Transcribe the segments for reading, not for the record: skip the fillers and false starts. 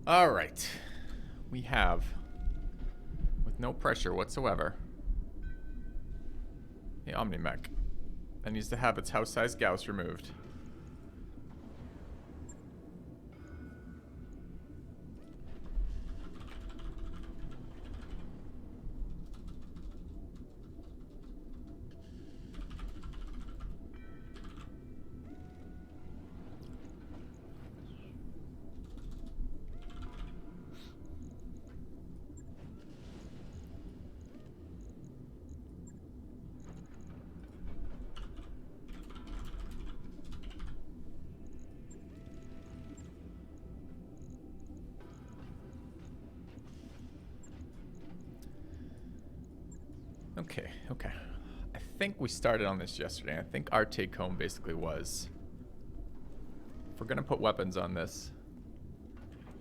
All right. We have, with no pressure whatsoever, the Omni-Mech that needs to have its house-sized Gauss removed. Okay. I think we started on this yesterday. I think our take home basically was, if we're gonna put weapons on this,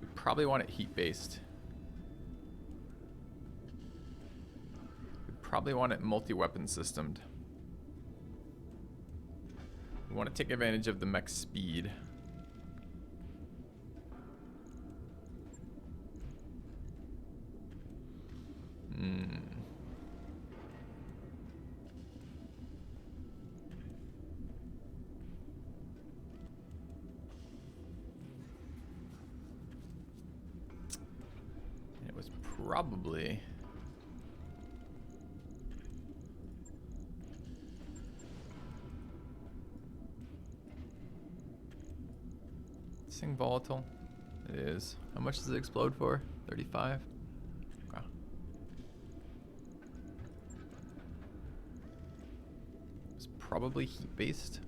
we probably want it heat based. We probably want it multi-weapon systemed. We want to take advantage of the mech speed. It was probably... This thing volatile? It is. How much does it explode for? 35? Okay. It's probably heat based.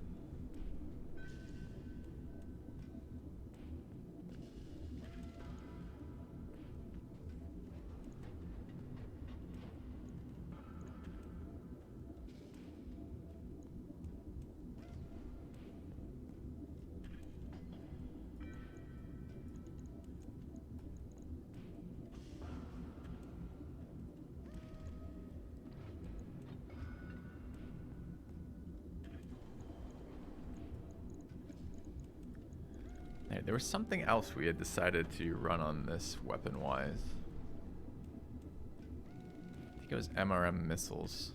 There was something else we had decided to run on this weapon-wise. I think it was MRM missiles.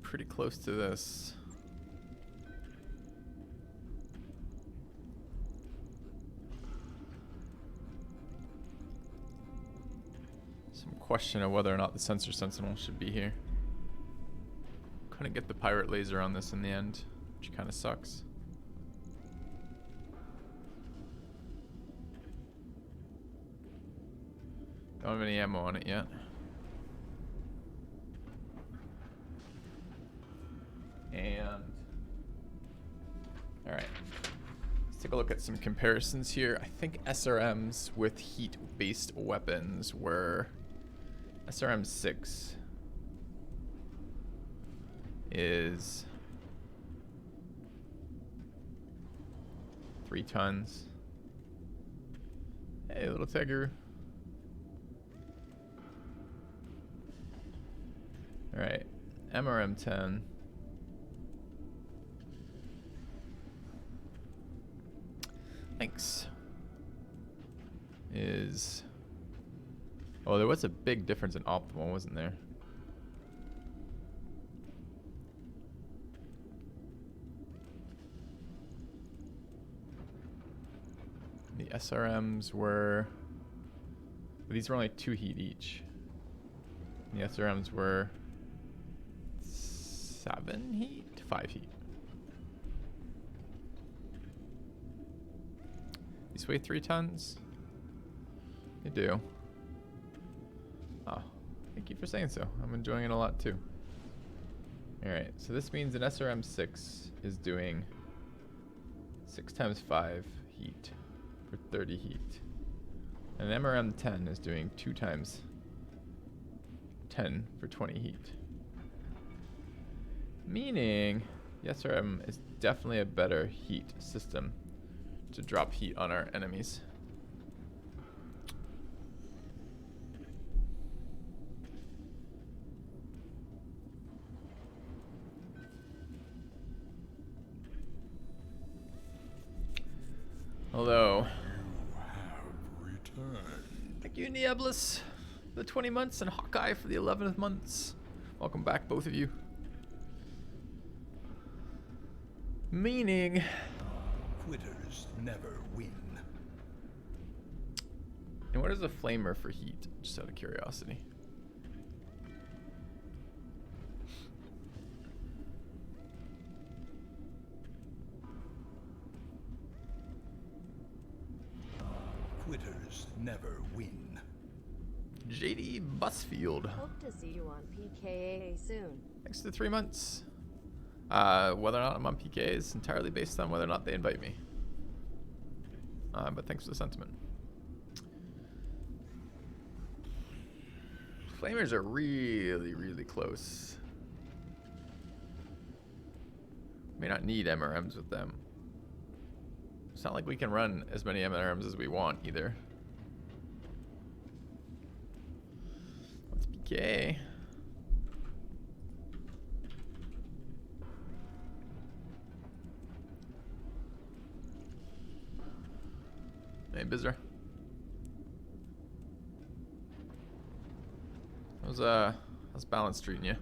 Pretty close to this. Some question of whether or not the sensor sentinel should be here. Couldn't get the pirate laser on this in the end, which kind of sucks. Don't have any ammo on it yet. And all right, let's take a look at some comparisons here. I think SRMs with heat-based weapons were SRM 6 is 3 tons. Hey, little tiger. All right, MRM 10. Thanks. Is... Oh, there was a big difference in optimal, wasn't there? The SRMs were... These were only 2 heat each. The SRMs were 7 heat? 5 heat. These weigh 3 tons? They do. Oh, thank you for saying so. I'm enjoying it a lot too. Alright, so this means an SRM 6 is doing 6 times 5 heat for 30 heat. And an MRM 10 is doing 2 times 10 for 20 heat. Meaning The SRM is definitely a better heat system to drop heat on our enemies. Although, You have returned. thank you, Nieblis, for the 20 months, and Hawkeye for the 11th months. Welcome back, both of you. Meaning, Quitters never win. and what is a flamer for heat? Just out of curiosity. Quitters never win. JD Busfield. Hope to see you on PKA soon. Thanks to the 3 months. Whether or not I'm on PK is entirely based on whether or not they invite me. But thanks for the sentiment. Flamers are really, really close. May not need MRMs with them. It's not like we can run as many MRMs as we want either. Let's PK. Hey, Bizzer. How's balance treating you?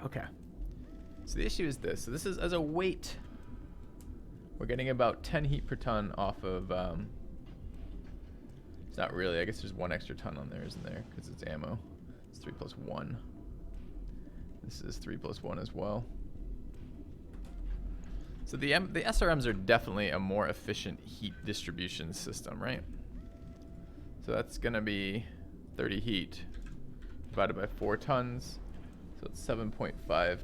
Okay. So the issue is this. So this is as a weight. We're getting about 10 heat per ton off of. It's not really. I guess there's 1 extra ton on there, isn't there? Because it's ammo. It's 3 plus 1. This is 3 plus 1 as well. So the SRMs are definitely a more efficient heat distribution system, right? So that's going to be 30 heat divided by 4 tons. So it's 7.5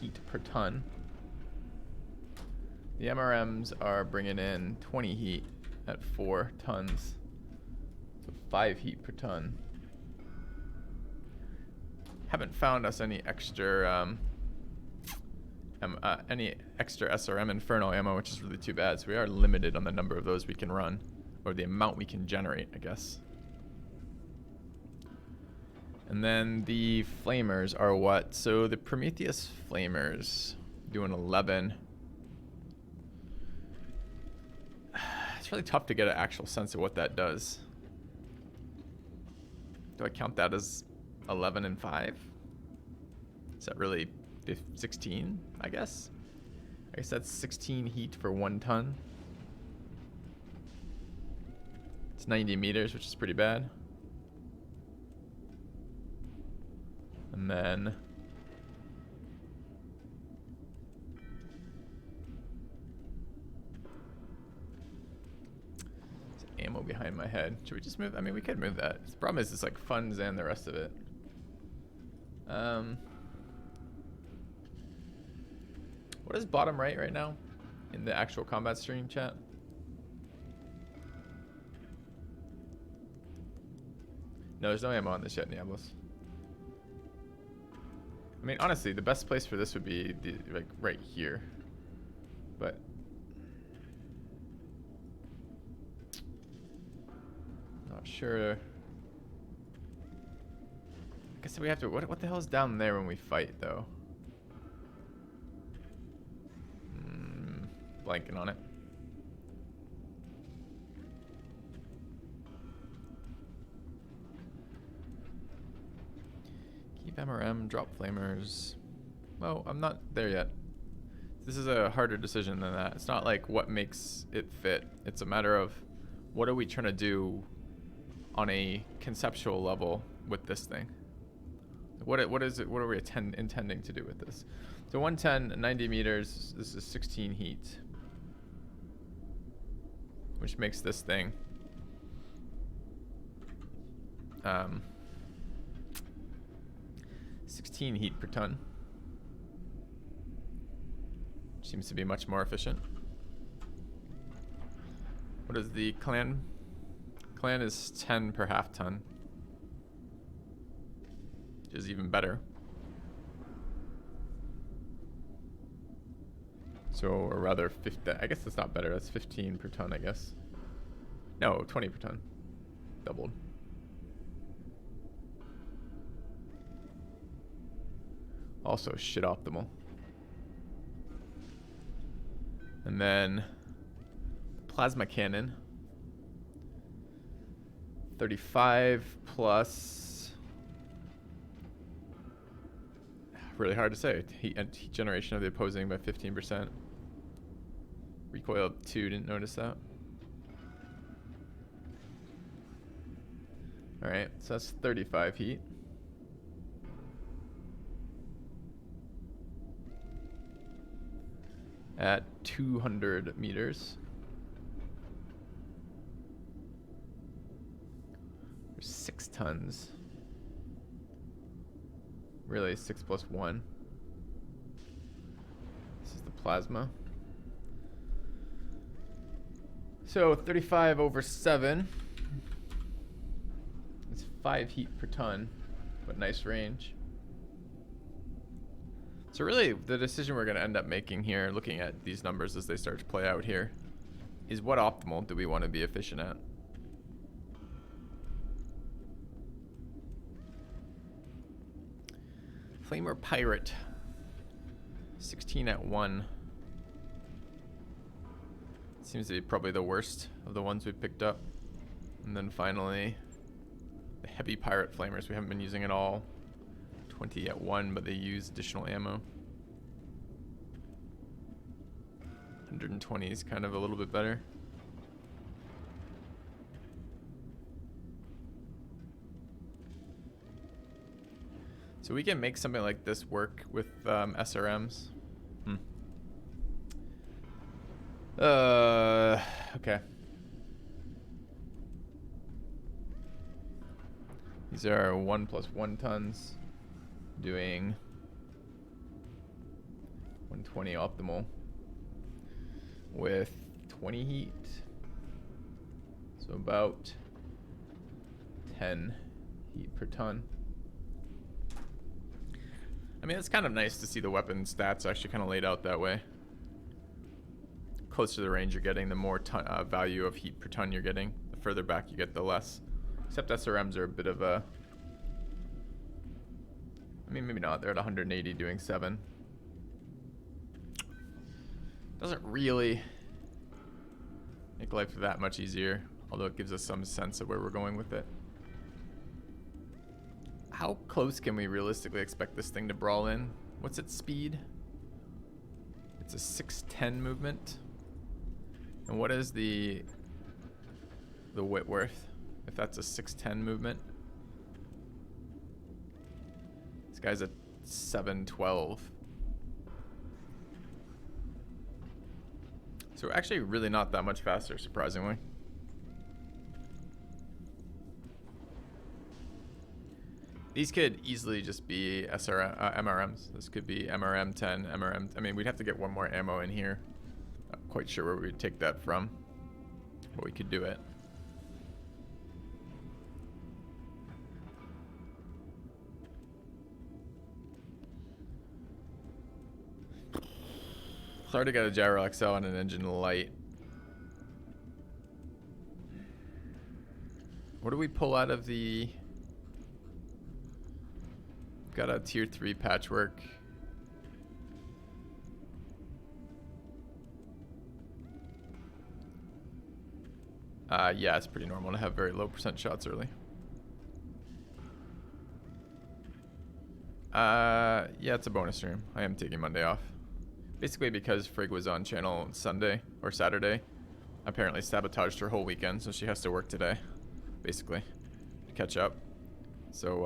heat per ton. The MRMs are bringing in 20 heat at 4 tons. So 5 heat per ton. Haven't found us any extra SRM Inferno ammo, which is really too bad. So we are limited on the number of those we can run, or the amount we can generate, I guess. And then the flamers are what? So the Prometheus flamers doing 11. It's really tough to get an actual sense of what that does. Do I count that as 11 and 5? Is that really 16, I guess? I guess that's 16 heat for 1 ton. It's 90 meters, which is pretty bad. And then there's ammo behind my head. Should we just move? I mean, we could move that. The problem is it's like funds and the rest of it. What is bottom right now in the actual combat stream chat? No, there's no ammo on this yet, Niablos. I mean, honestly, the best place for this would be like right here, but not sure. I guess we have to. What the hell is down there when we fight, though? Blanking on it. Keep MRM, drop flamers. Well, I'm not there yet. This is a harder decision than that. It's not like what makes it fit. It's a matter of what are we trying to do on a conceptual level with this thing. What is it? What are we intending to do with this? So 110, 90 meters. This is 16 heat, which makes this thing 16 heat per ton. Seems to be much more efficient. What is the clan? Clan is 10 per half ton, which is even better. So, or rather, 50, I guess that's not better. That's 15 per ton, I guess. No, 20 per ton. Doubled. Also shit optimal. And then plasma cannon. 35 plus. Really hard to say. Heat generation of the opposing by 15%. Recoil up 2, didn't notice that. Alright, so that's 35 heat. At 200 meters. There's 6 tons. Really, 6 plus 1. This is the plasma. So 35 over 7. It's 5 heat per ton, but nice range. So really, the decision we're going to end up making here, looking at these numbers as they start to play out here, is what optimal do we want to be efficient at? Flamer Pirate. 16 at 1. Seems to be probably the worst of the ones we picked up. And then finally, the Heavy Pirate Flamers we haven't been using at all. 20 at 1, but they use additional ammo. 120 is kind of a little bit better. So we can make something like this work with SRMs. Okay. These are 1 plus 1 tons, doing 120 optimal with 20 heat. So about 10 heat per ton. I mean, it's kind of nice to see the weapon stats actually kind of laid out that way. Closer to the range you're getting, the more value of heat per ton you're getting. The further back you get, the less. Except SRMs are a bit of a... I mean, maybe not. They're at 180 doing 7. Doesn't really make life that much easier, although it gives us some sense of where we're going with it. How close can we realistically expect this thing to brawl in? What's its speed? It's a 610 movement. And what is the Whitworth, if that's a 610 movement? This guy's a 712. So we're actually really not that much faster, surprisingly. These could easily just be MRMs. This could be MRM 10, MRM. I mean, we'd have to get one more ammo in here. Not quite sure where we'd take that from, but we could do it. It's hard to get a gyro XL on an engine light. What do we pull out of the... Got a tier 3 patchwork. Yeah, it's pretty normal to have very low % shots early. Yeah, it's a bonus stream. I am taking Monday off. Basically because Frigg was on channel Sunday or Saturday. Apparently sabotaged her whole weekend, so she has to work today, basically, to catch up. So,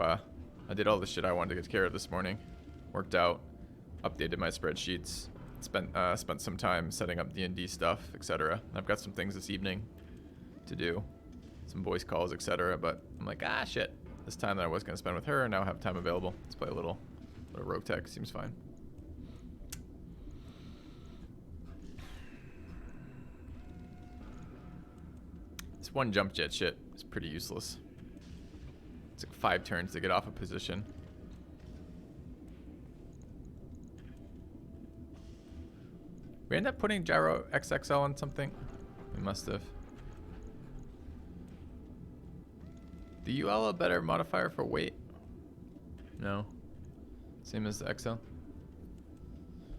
I did all the shit I wanted to get care of this morning. Worked out, updated my spreadsheets, spent some time setting up D&D stuff, etc. I've got some things this evening to do, some voice calls, etc. But I'm like, shit. This time that I was going to spend with her, I now have time available. Let's play a little Roguetech. Seems fine. one jump jet shit is pretty useless. It's like 5 turns to get off a position. We end up putting gyro XXL on something? We must have. The UL a better modifier for weight? No. Same as the XL.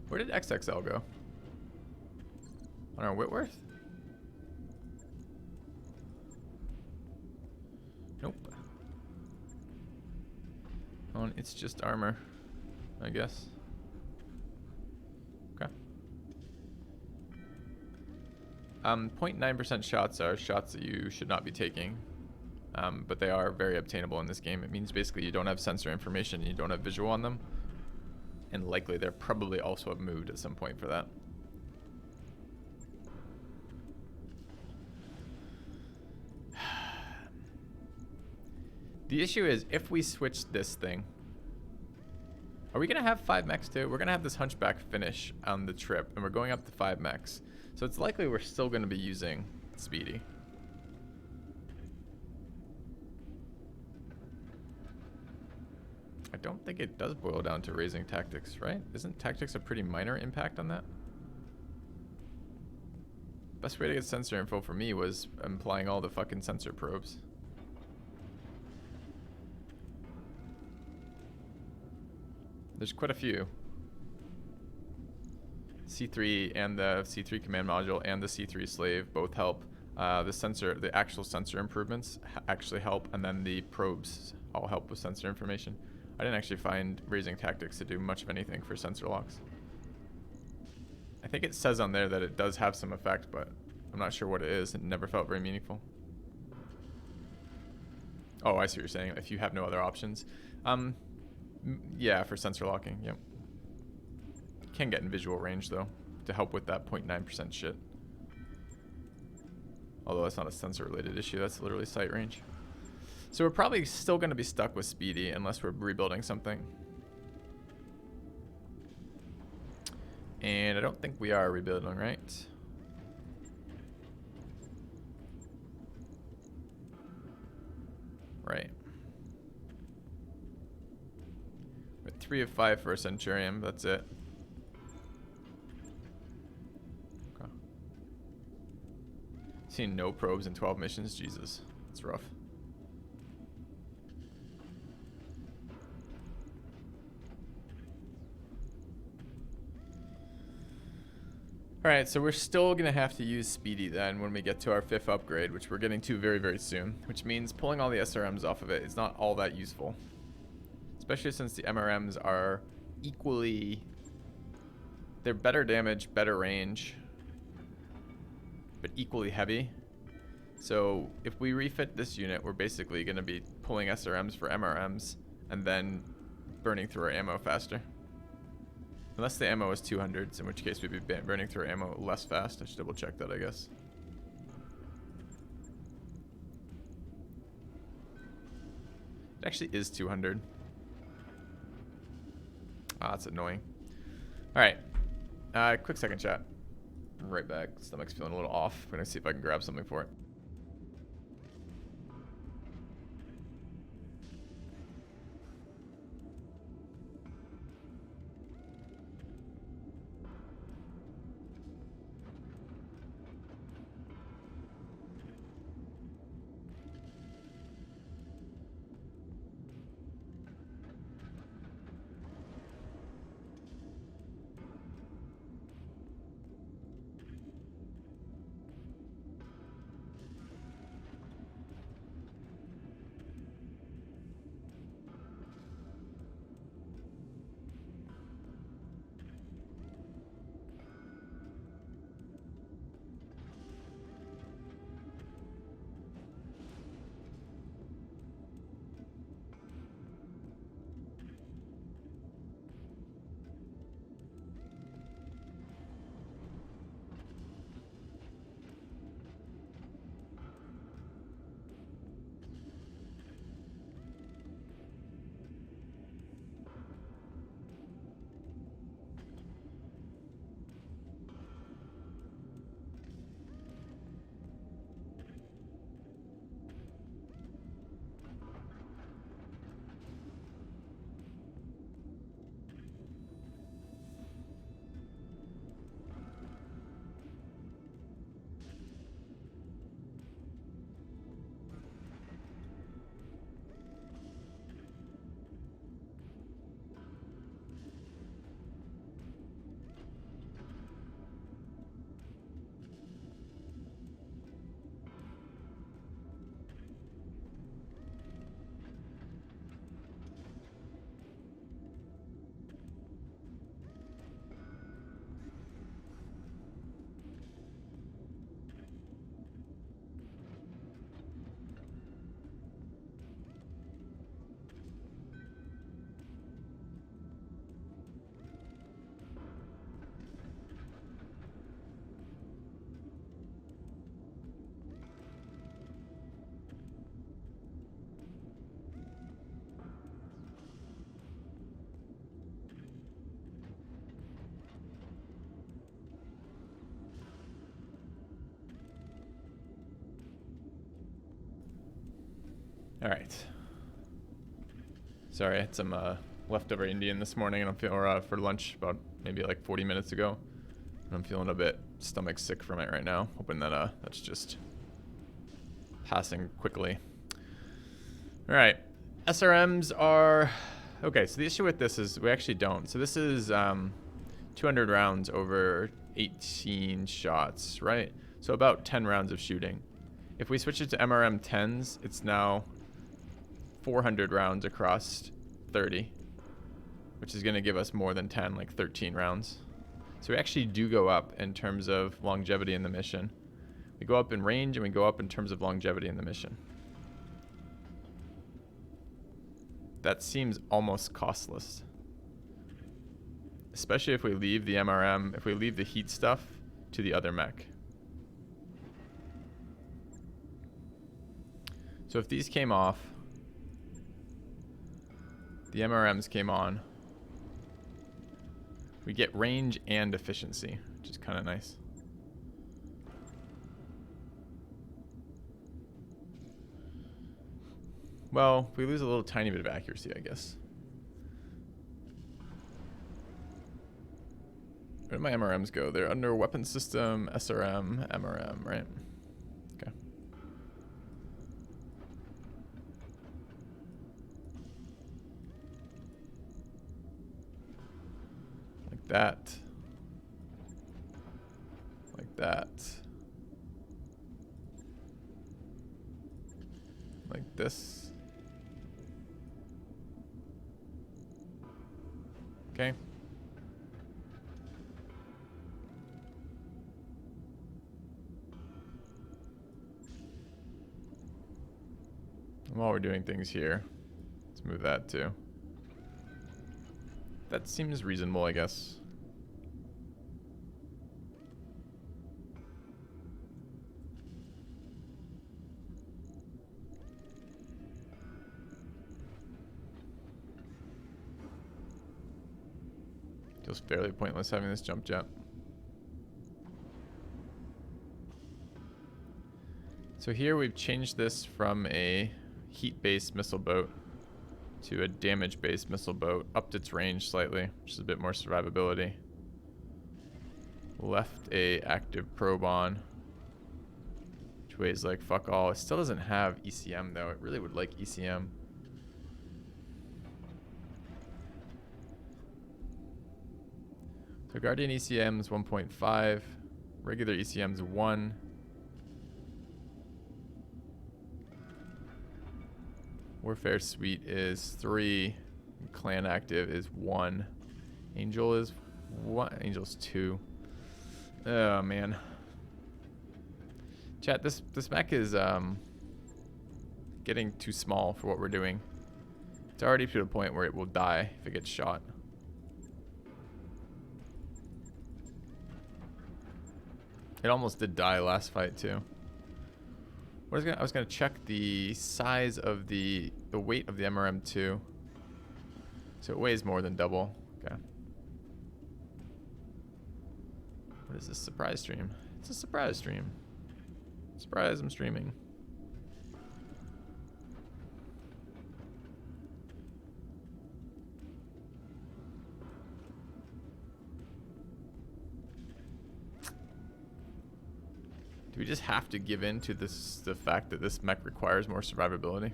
Where did XXL go? On our Whitworth? Nope. On it's just armor, I guess. Okay. 0.9% shots are shots that you should not be taking. But they are very obtainable in this game. It means basically you don't have sensor information and you don't have visual on them. And likely they're probably also have moved at some point for that. The issue is if we switch this thing, are we going to have 5 mechs too? We're going to have this hunchback finish on the trip and we're going up to 5 mechs. So it's likely we're still going to be using Speedy. I don't think it does boil down to raising tactics, right? Isn't tactics a pretty minor impact on that? Best way to get sensor info for me was implying all the fucking sensor probes. There's quite a few. C3 and the C3 command module and the C3 slave both help. The actual sensor improvements actually help, and then the probes all help with sensor information. I didn't actually find raising tactics to do much of anything for sensor locks. I think it says on there that it does have some effect, but I'm not sure what it is. It never felt very meaningful. Oh, I see what you're saying. If you have no other options. Yeah, for sensor locking, yep. Can get in visual range, though, to help with that 0.9% shit. Although that's not a sensor-related issue. That's literally sight range. So we're probably still going to be stuck with Speedy unless we're rebuilding something. And I don't think we are rebuilding, right? Right. We're at 3 of 5 for a Centurion. That's it. Okay. Seeing no probes in 12 missions. Jesus. That's rough. Alright, so we're still going to have to use Speedy then when we get to our 5th upgrade, which we're getting to very, very soon. Which means pulling all the SRMs off of it is not all that useful. Especially since the MRMs are equally... They're better damage, better range, but equally heavy. So if we refit this unit, we're basically going to be pulling SRMs for MRMs and then burning through our ammo faster. Unless the ammo is 200s, in which case we'd be burning through ammo less fast. I should double check that, I guess. It actually is 200. Ah, that's annoying. Alright. Quick second chat. I'm right back. Stomach's feeling a little off. I'm gonna see if I can grab something for it. All right. Sorry, I had some leftover Indian this morning, and I'm feeling for lunch about maybe like 40 minutes ago. And I'm feeling a bit stomach sick from it right now. Hoping that that's just passing quickly. All right, SRMs are okay. So the issue with this is we actually don't. So this is 200 rounds over 18 shots, right? So about 10 rounds of shooting. If we switch it to MRM 10s, it's now 400 rounds across 30, which is going to give us more than 10, like 13 rounds. So we actually do go up in terms of longevity in the mission. We go up in range and we go up in terms of longevity in the mission. That seems almost costless. Especially if we leave the MRM, if we leave the heat stuff to the other mech. So if these came off, the MRMs came on, we get range and efficiency, which is kind of nice. Well, we lose a little tiny bit of accuracy, I guess. Where did my MRMs go? They're under weapon system, SRM, MRM, right? Okay. Like that. Like that. Like this. Okay. While we're doing things here, let's move that too. That seems reasonable, I guess. Feels fairly pointless having this jump jet. So here we've changed this from a heat-based missile boat to a damage-based missile boat. Upped its range slightly, which is a bit more survivability. Left a active probe on, which weighs like fuck all. It still doesn't have ECM though. It really would like ECM. So Guardian ECM is 1.5. Regular ECM is 1. Warfare Suite is 3. Clan Active is 1. Angel is 1. Angel's 2. Oh man. Chat, this mech is getting too small for what we're doing. It's already to a point where it will die if it gets shot. It almost did die last fight too. I was gonna check the size of the weight of the MRM2. So it weighs more than double. Okay. What is this surprise stream? It's a surprise stream. Surprise, I'm streaming. Do we just have to give in to the fact that this mech requires more survivability?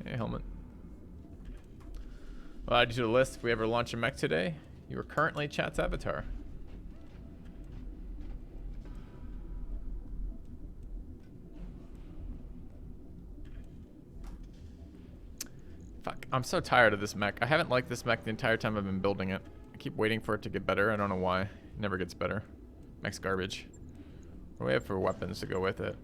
Hey, helmet. Well, add you to the list. If we ever launch a mech today, you are currently chat's avatar. Fuck, I'm so tired of this mech. I haven't liked this mech the entire time I've been building it. I keep waiting for it to get better. I don't know why. It never gets better. Mech's garbage. What do we have for weapons to go with it?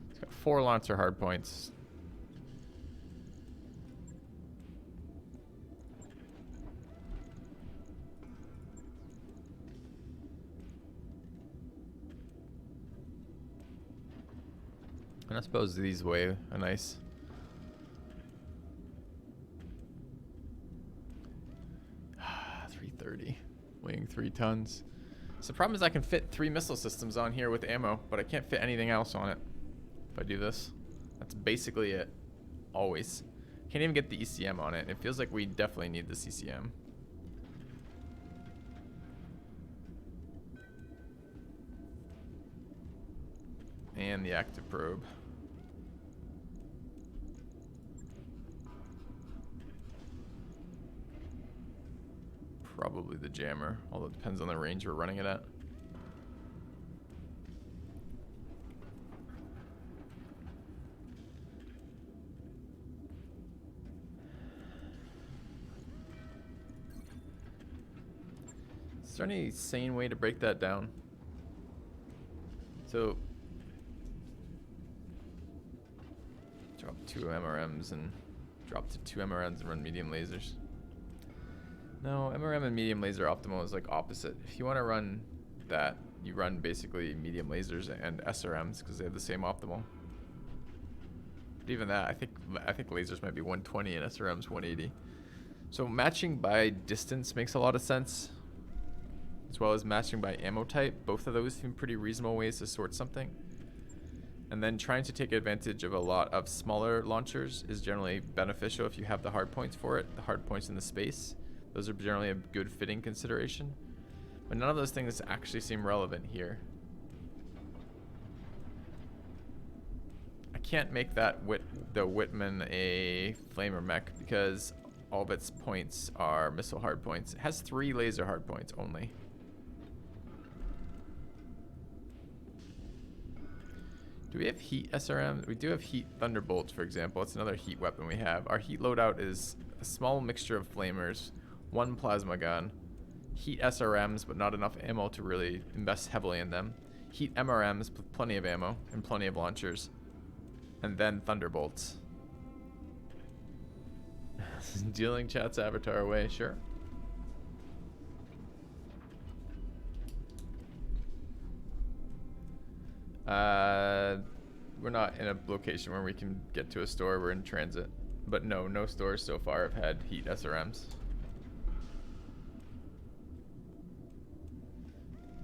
It's got 4 Lancer hardpoints. And I suppose these weigh a nice. $330, weighing 3 tons. So the problem is I can fit 3 missile systems on here with ammo, but I can't fit anything else on it. If I do this, that's basically it. Always. Can't even get the ECM on it. It feels like we definitely need this ECM. And the active probe. Probably the jammer, although it depends on the range we're running it at. Is there any sane way to break that down? So, drop 2 MRMs and drop to 2 MRMs and run medium lasers. No, MRM and medium laser optimal is like opposite. If you want to run that, you run basically medium lasers and SRMs because they have the same optimal. But even that, I think lasers might be 120 and SRMs 180. So matching by distance makes a lot of sense, as well as matching by ammo type. Both of those seem pretty reasonable ways to sort something. And then trying to take advantage of a lot of smaller launchers is generally beneficial if you have the hard points for it, the hard points in the space. Those are generally a good fitting consideration. But none of those things actually seem relevant here. I can't make that the Whitman a flamer mech because all of its points are missile hard points. It has 3 laser hard points only. Do we have heat SRM? We do have heat Thunderbolts, for example. It's another heat weapon we have. Our heat loadout is a small mixture of flamers, 1 plasma gun, heat SRMs, but not enough ammo to really invest heavily in them, heat MRMs with plenty of ammo and plenty of launchers, and then Thunderbolts. Dealing chat's avatar away, sure. We're not in a location where we can get to a store. We're in transit. But no stores so far have had heat SRMs.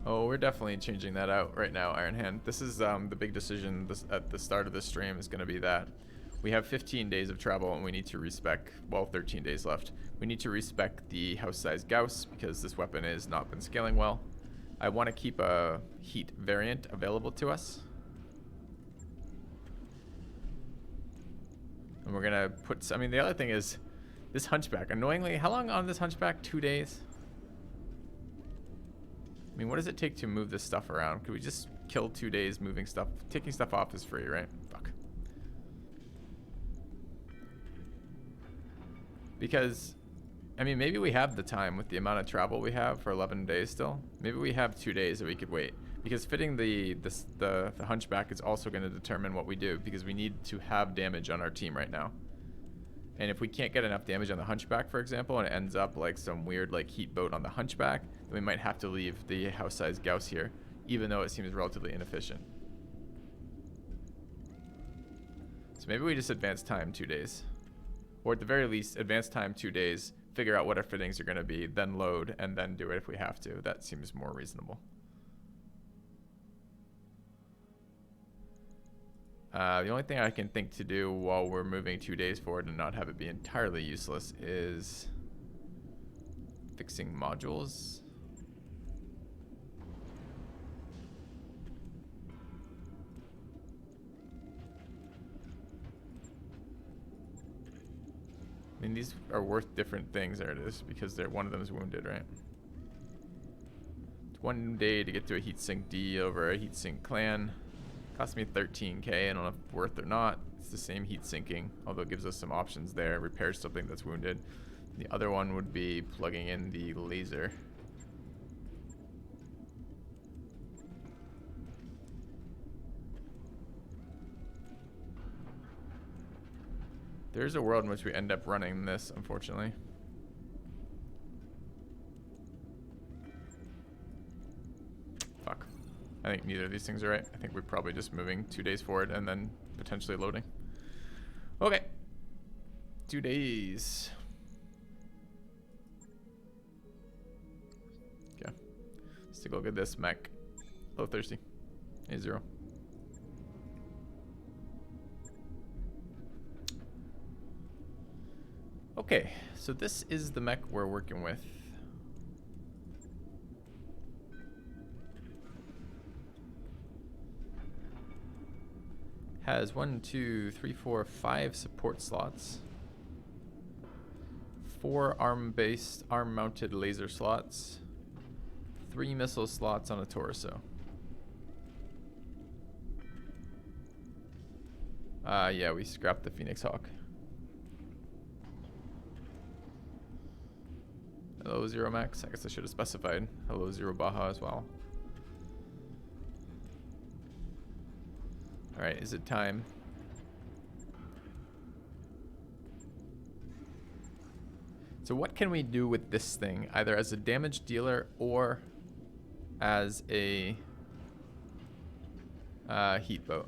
Oh, we're definitely changing that out right now, Iron Hand. This is the big decision at the start of the stream is going to be that we have 15 days of travel and we need to respec, well, 13 days left. We need to respec the house size Gauss because this weapon has not been scaling well. I want to keep a heat variant available to us. And we're going to put, I mean, the other thing is this Hunchback. Annoyingly, how long on this Hunchback? 2 days? I mean, what does it take to move this stuff around? Could we just kill 2 days moving stuff? Taking stuff off is free, right? Fuck. Because, I mean, maybe we have the time with the amount of travel we have for 11 days still. Maybe we have 2 days that we could wait. Because fitting the Hunchback is also going to determine what we do, because we need to have damage on our team right now. And if we can't get enough damage on the Hunchback, for example, and it ends up like some weird like heat boat on the Hunchback, then we might have to leave the house size Gauss here, even though it seems relatively inefficient. So maybe we just advance time 2 days. Or at the very least, advance time 2 days, figure out what our fittings are going to be, then load, and then do it if we have to. That seems more reasonable. The only thing I can think to do while we're moving 2 days forward and not have it be entirely useless is fixing modules. I mean, these are worth different things. There it is, because one of them is wounded, right? It's 1 day to get to a heatsink D over a heatsink clan. Cost me 13k. I don't know if it's worth or not. It's the same heat sinking, although it gives us some options there. Repairs something that's wounded. The other one would be plugging in the laser. There's a world in which we end up running this, unfortunately. Fuck. I think neither of these things are right. I think we're probably just moving 2 days forward and then potentially loading. Okay. 2 days. Okay. Let's take a look at this mech. Low thirsty. A0. Okay, so this is the mech we're working with. Has 1, 2, 3, 4, 5 support slots. 4 arm-based, arm-mounted laser slots. 3 missile slots on a torso. Yeah, we scrapped the Phoenix Hawk. Hello, Zero Max. I guess I should have specified. Hello, Zero Baja as well. Alright, is it time? So what can we do with this thing? Either as a damage dealer or as a heat boat.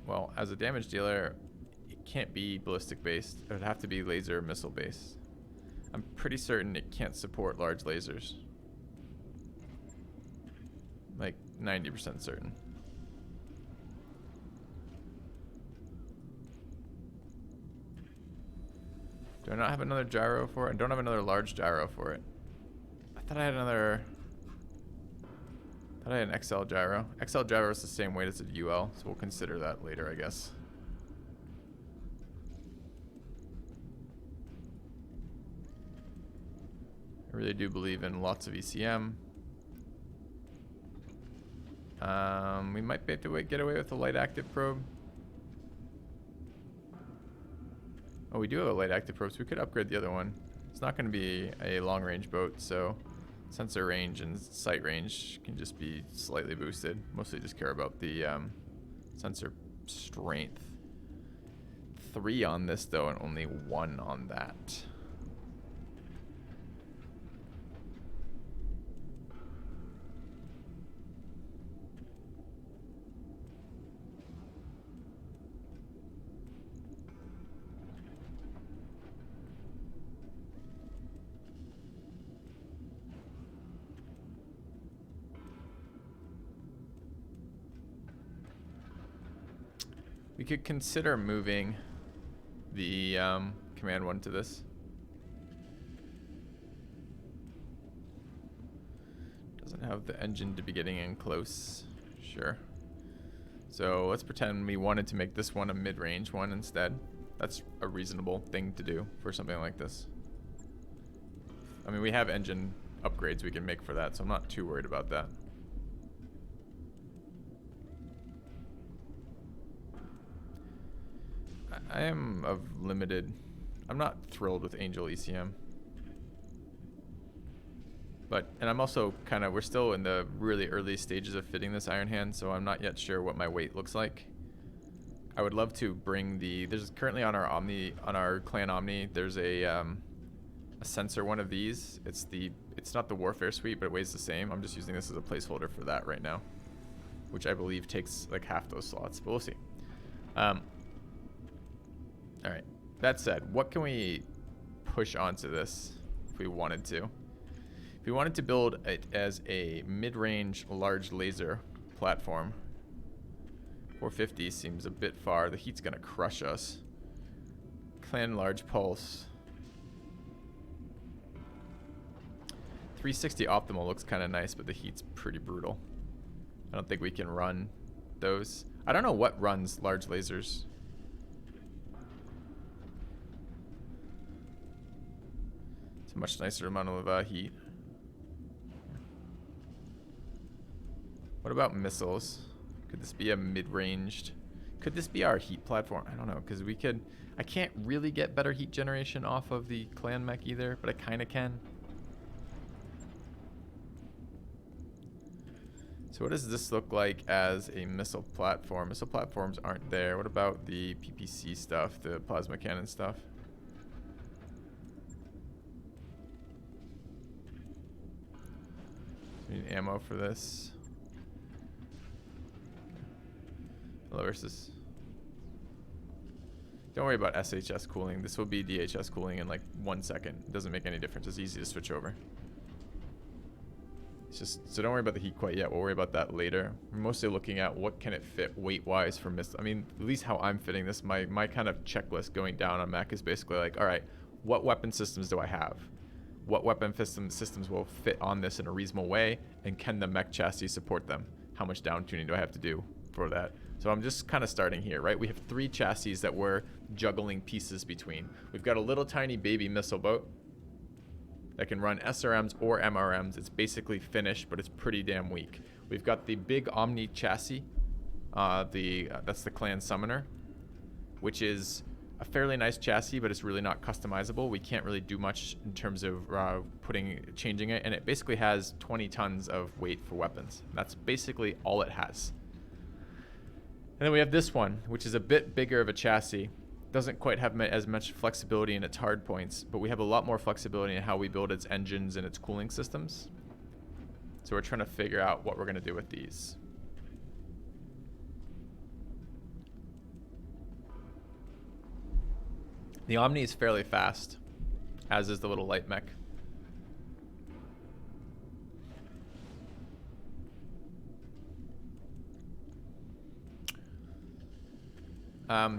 Well, as a damage dealer, it can't be ballistic based. It would have to be laser missile based. I'm pretty certain it can't support large lasers. Like 90% certain. Do I not have another gyro for it? I don't have another large gyro for it. I thought I had another... I thought I had an XL gyro. XL gyro is the same weight as a UL, so we'll consider that later, I guess. I really do believe in lots of ECM. We might be able to get away with a light active probe. Oh, we do have a light active probe, so we could upgrade the other one. It's not going to be a long range boat, so sensor range and sight range can just be slightly boosted. Mostly just care about the sensor strength. 3 on this though, and only 1 on that. We could consider moving the command one to this. Doesn't have the engine to be getting in close. Sure. So let's pretend we wanted to make this one a mid-range one instead. That's a reasonable thing to do for something like this. I mean, we have engine upgrades we can make for that, so I'm not too worried about that. I am of limited... I'm not thrilled with Angel ECM. And I'm also kind of... We're still in the really early stages of fitting this Iron Hand, so I'm not yet sure what my weight looks like. I would love to bring the... There's currently on our Omni, on our Clan Omni, there's a sensor one of these. It's not the Warfare Suite, but it weighs the same. I'm just using this as a placeholder for that right now, which I believe takes like half those slots, but we'll see. All right, that said, what can we push onto this if we wanted to? If we wanted to build it as a mid-range large laser platform, 450 seems a bit far. The heat's gonna crush us. Clan large pulse. 360 optimal looks kind of nice, but the heat's pretty brutal. I don't think we can run those. I don't know what runs large lasers. It's a much nicer amount of heat. What about missiles? Could this be a mid-ranged? Could this be our heat platform? I don't know, because we could... I can't really get better heat generation off of the clan mech either, but I kind of can. So what does this look like as a missile platform? Missile platforms aren't there. What about the PPC stuff, the plasma cannon stuff? We need ammo for this. Hello, Ursus. Don't worry about SHS cooling. This will be DHS cooling in like 1 second. It doesn't make any difference. It's easy to switch over. It's just, so don't worry about the heat quite yet. We'll worry about that later. We're mostly looking at what can it fit weight-wise for mist. I mean, at least how I'm fitting this, my kind of checklist going down on mech is basically like, all right, what weapon systems do I have? What weapon systems will fit on this in a reasonable way? And can the mech chassis support them? How much down tuning do I have to do for that? So I'm just kind of starting here, right? We have 3 chassis that we're juggling pieces between. We've got a little tiny baby missile boat that can run SRMs or MRMs. It's basically finished, but it's pretty damn weak. We've got the big Omni chassis. That's the Clan Summoner, which is a fairly nice chassis, but it's really not customizable. We can't really do much in terms of changing it, and it basically has 20 tons of weight for weapons. That's basically all it has. And then we have this one, which is a bit bigger of a chassis. Doesn't quite have as much flexibility in its hard points, but we have a lot more flexibility in how we build its engines and its cooling systems. So we're trying to figure out what we're going to do with these. The Omni is fairly fast, as is the little light mech.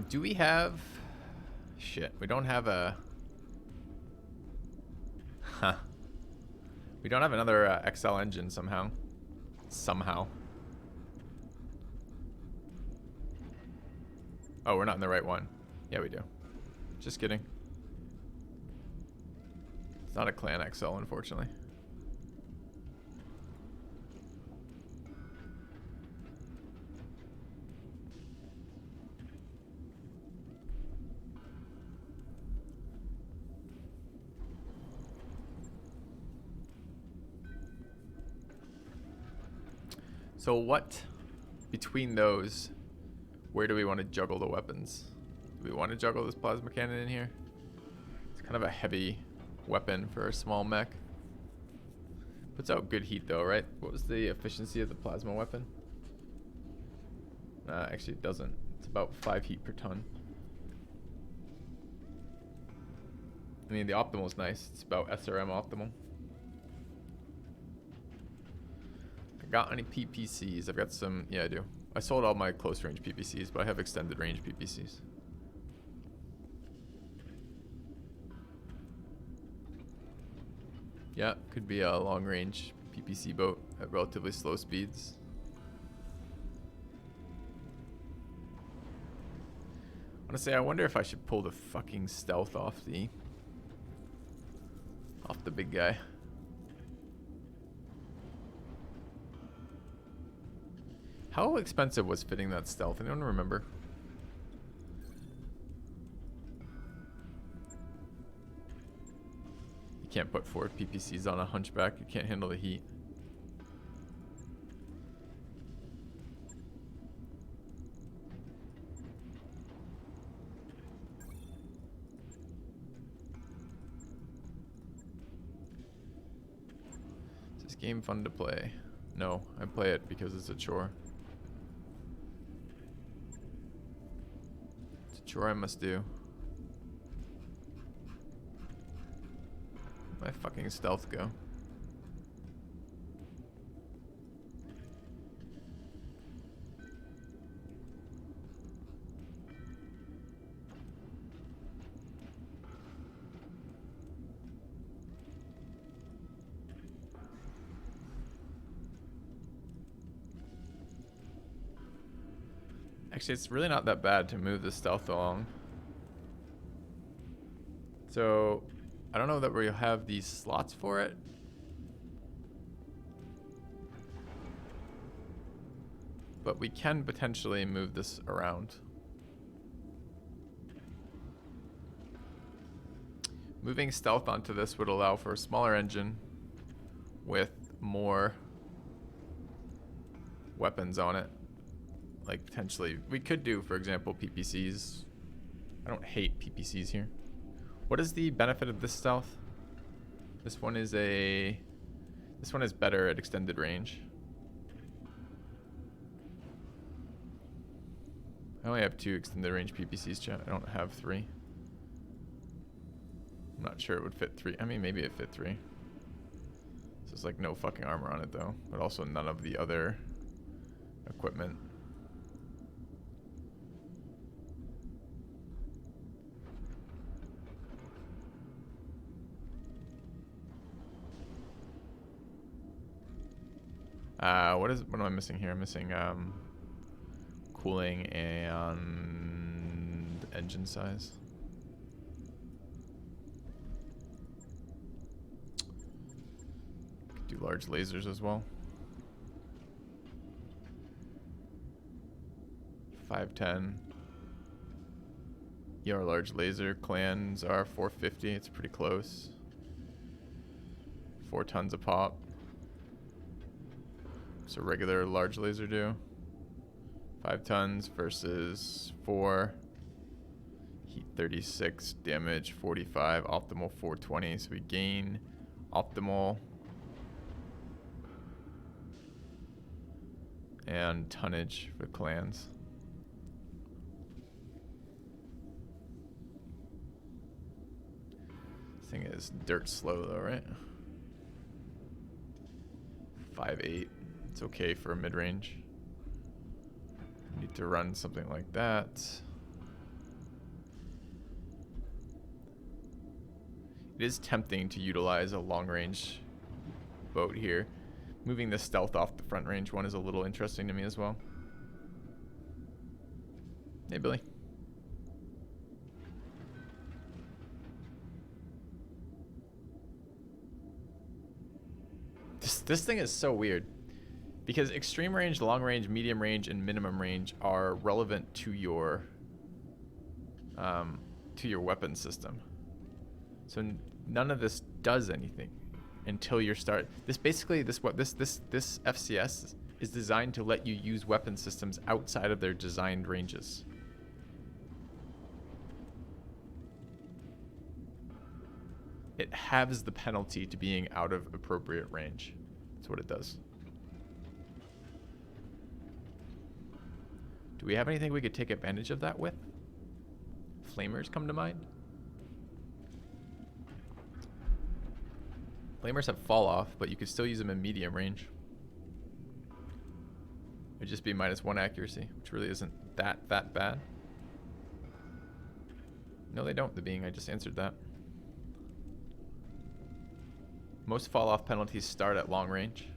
Do we have... Shit, we don't have a... Huh. We don't have another XL engine somehow. Oh, we're not in the right one. Yeah, we do. Just kidding. It's not a Clan XL, unfortunately. So what, between those, where do we want to juggle the weapons? Do we want to juggle this plasma cannon in here? It's kind of a heavy weapon for a small mech. Puts out good heat though, right? What was the efficiency of the plasma weapon? Actually it doesn't. It's about 5 heat per ton. I mean, the optimal is nice. It's about SRM optimal. Got any PPCs? I've got some. Yeah, I do. I sold all my close range PPCs, but I have extended range PPCs. Yeah, could be a long range PPC boat at relatively slow speeds. Honestly, I wonder if I should pull the fucking stealth off the big guy. How expensive was fitting that stealth? I don't remember. You can't put 4 PPCs on a hunchback. You can't handle the heat. Is this game fun to play? No, I play it because it's a chore. Sure, I must do. Where'd my fucking stealth go? Actually, it's really not that bad to move the stealth along. So, I don't know that we'll have these slots for it. But we can potentially move this around. Moving stealth onto this would allow for a smaller engine with more weapons on it. Like potentially, we could do, for example, PPCs. I don't hate PPCs here. What is the benefit of this stealth? This one is better at extended range. I only have 2 extended range PPCs, chat. I don't have 3. I'm not sure it would fit 3. I mean, maybe it fit 3. So it's like no fucking armor on it though, but also none of the other equipment. What am I missing here? I'm missing cooling and engine size. Could do large lasers as well. 510. Your large laser clans are 450. It's pretty close. 4 tons a pop. So regular large laser do 5 tons versus 4. Heat 36, damage 45, optimal 420. So we gain optimal and tonnage for clans. This thing is dirt slow though, right? 5.8. It's okay for a mid-range. Need to run something like that. It is tempting to utilize a long-range boat here. Moving the stealth off the front range one is a little interesting to me as well. Hey, Billy. This thing is so weird. Because extreme range, long range, medium range, and minimum range are relevant to your weapon system. So none of this does anything until you start. This basically this FCS is designed to let you use weapon systems outside of their designed ranges. It halves the penalty to being out of appropriate range. That's what it does. Do we have anything we could take advantage of that with? Flamers come to mind. Flamers have fall off, but you could still use them in medium range. It'd just be -1 accuracy, which really isn't that bad. No, they don't, the being. I just answered that. Most fall off penalties start at long range.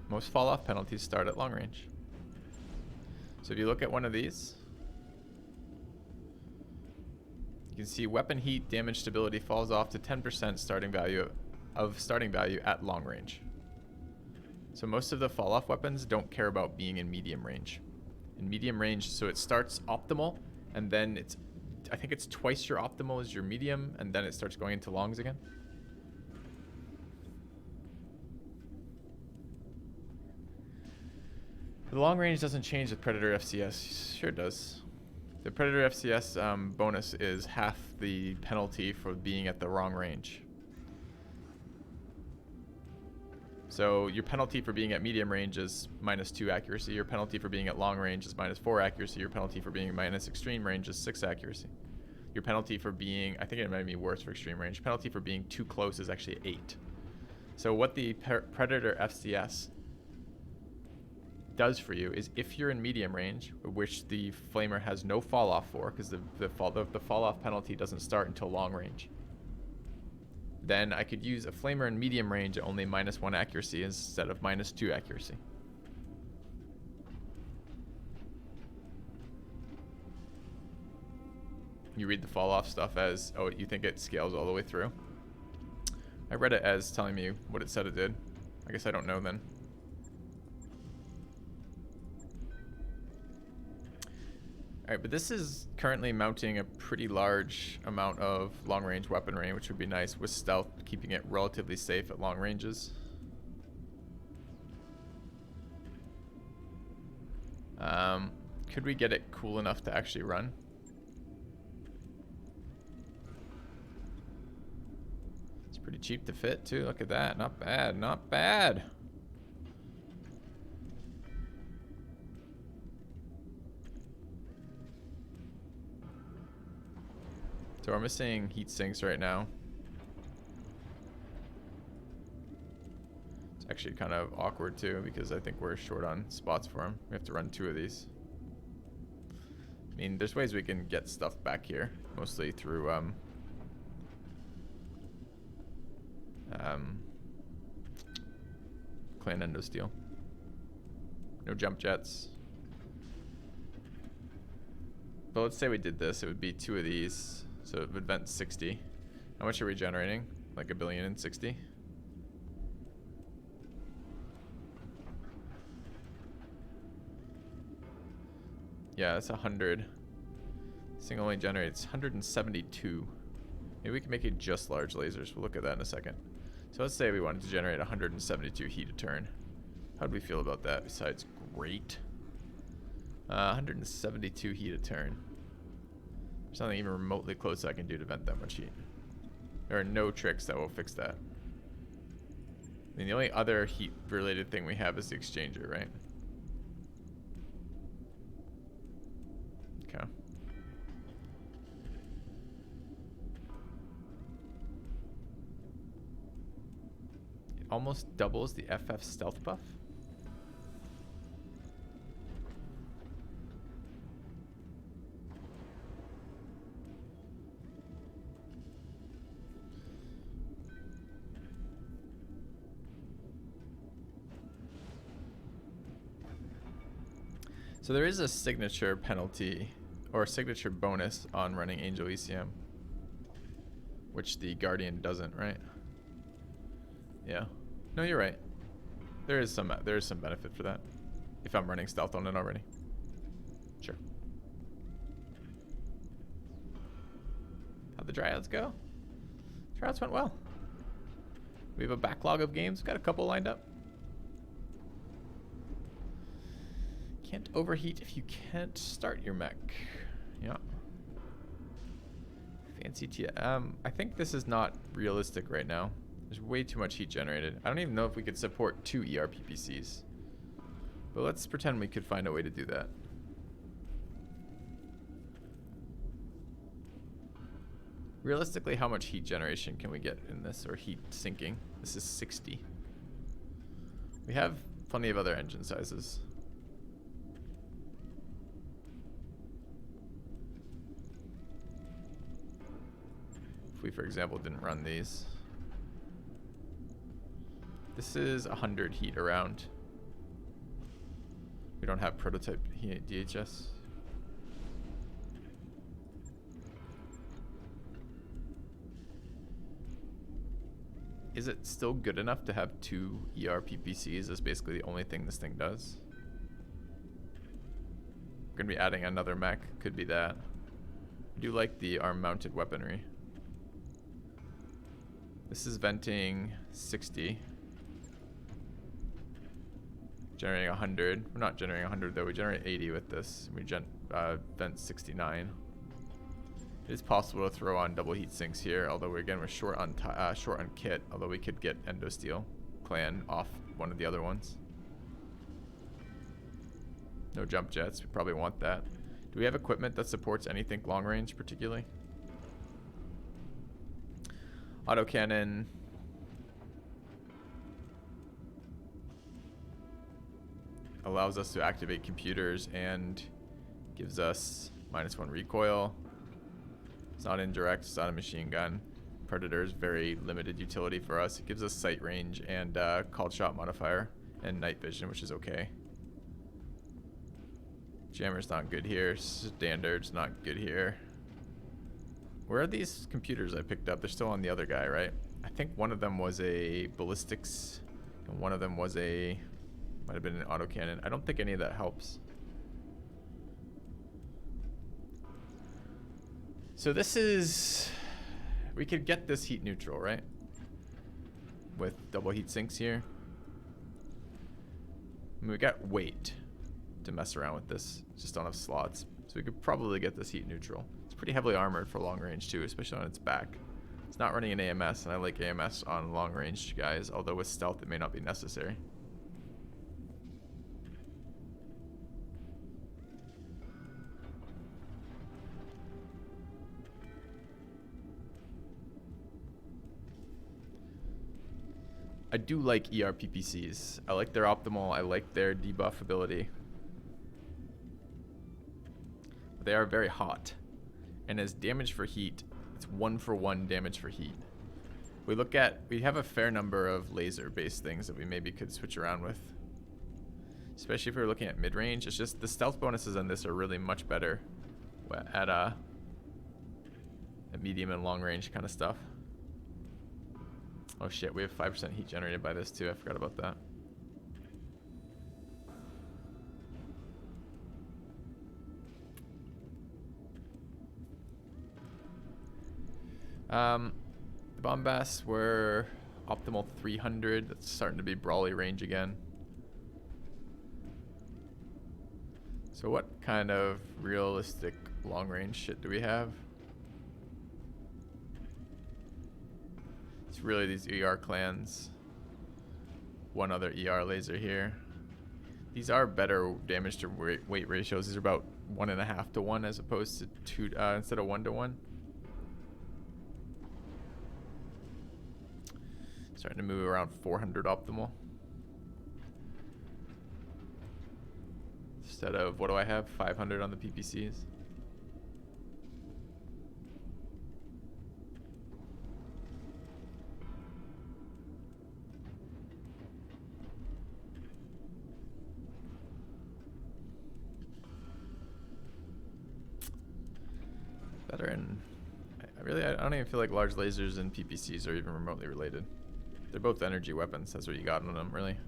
Most fall off penalties start at long range. So if you look at one of these, you can see weapon heat, damage stability falls off to 10% starting value at long range. So most of the fall off weapons don't care about being in medium range. In medium range, so it starts optimal, and then I think it's twice your optimal as your medium, and then it starts going into longs again. The long range doesn't change with Predator FCS. Sure it does. The Predator FCS bonus is half the penalty for being at the wrong range. So your penalty for being at medium range is -2 accuracy. Your penalty for being at long range is -4 accuracy. Your penalty for being minus extreme range is 6 accuracy. Your penalty for being, I think it might be worse for extreme range, penalty for being too close is actually 8. So what the Predator FCS does for you is if you're in medium range, which the flamer has no fall off for, because the fall off penalty doesn't start until long range, then I could use a flamer in medium range at only -1 accuracy instead of -2 accuracy. You read the fall off stuff as, oh, you think it scales all the way through? I read it as telling me what it said it did. I guess I don't know then. Alright, but this is currently mounting a pretty large amount of long-range weaponry, which would be nice with stealth, keeping it relatively safe at long ranges. Could we get it cool enough to actually run? It's pretty cheap to fit too. Look at that. Not bad. Not bad. So we're missing heat sinks right now. It's actually kind of awkward too because I think we're short on spots for them. We have to run 2 of these. I mean, there's ways we can get stuff back here, mostly through clan endo steel. No jump jets. But let's say we did this, it would be 2 of these, so it would vent 60. How much are we generating? Like 1,060,000,000? Yeah, that's 100. This thing only generates 172. Maybe we can make it just large lasers. We'll look at that in a second. So let's say we wanted to generate 172 heat a turn. How do we feel about that besides great? 172 heat a turn. There's nothing even remotely close I can do to vent that much heat. There are no tricks that will fix that. I mean, the only other heat related thing we have is the exchanger, right? Okay. It almost doubles the FF stealth buff. So there is a signature penalty or signature bonus on running Angel ECM, which the Guardian doesn't, right? Yeah. No, you're right. There is some benefit for that if I'm running stealth on it already. Sure. How'd the Dryads go? Dryads went well. We have a backlog of games. Got a couple lined up. Can't overheat if you can't start your mech. Yeah. Fancy I think this is not realistic right now. There's way too much heat generated. I don't even know if we could support 2 ERPPCs. But let's pretend we could find a way to do that. Realistically, how much heat generation can we get in this, or heat sinking? This is 60. We have plenty of other engine sizes. If we, for example, didn't run these. This is 100 heat around. We don't have prototype DHS. Is it still good enough to have 2 ERPPCs? That's basically the only thing this thing does. We're gonna be adding another mech. Could be that. I do like the arm-mounted weaponry. This is venting 60. Generating 100. We're not generating 100 though. We generate 80 with this. We vent 69. It is possible to throw on double heat sinks here, although we're short on kit. Although we could get Endo Steel Clan off one of the other ones. No jump jets. We probably want that. Do we have equipment that supports anything long range particularly? Autocannon. Allows us to activate computers and gives us -1 recoil. It's not indirect, it's not a machine gun. Predator is very limited utility for us. It gives us sight range and called shot modifier and night vision, which is okay. Jammer's not good here. Standard's not good here. Where are these computers I picked up? They're still on the other guy, right? I think one of them was a ballistics and one of them was a, might have been an autocannon. I don't think any of that helps. So this is, we could get this heat neutral, right? With double heat sinks here. I mean, we got weight to mess around with this. Just don't have slots. So we could probably get this heat neutral. It's pretty heavily armored for long range too, especially on its back. It's not running an AMS, and I like AMS on long range guys, although with stealth it may not be necessary. I do like ER PPCs. I like their optimal. I like their debuff ability. They are very hot. And as damage for heat, it's 1-for-1 damage for heat. We have a fair number of laser-based things that we maybe could switch around with. Especially if we're looking at mid-range. It's just the stealth bonuses on this are really much better at medium and long range kind of stuff. Oh shit, we have 5% heat generated by this too. I forgot about that. The bombasts were optimal 300. That's starting to be brawly range again. So what kind of realistic long range shit do we have? It's really these ER clans. One other ER laser here. These are better damage to weight ratios. These are about 1.5 to 1 as opposed to 2 instead of 1 to 1. Starting to move around 400 optimal. Instead of, what do I have? 500 on the PPCs. Better in... I don't even feel like large lasers and PPCs are even remotely related. They're both energy weapons. That's what you got on them, really.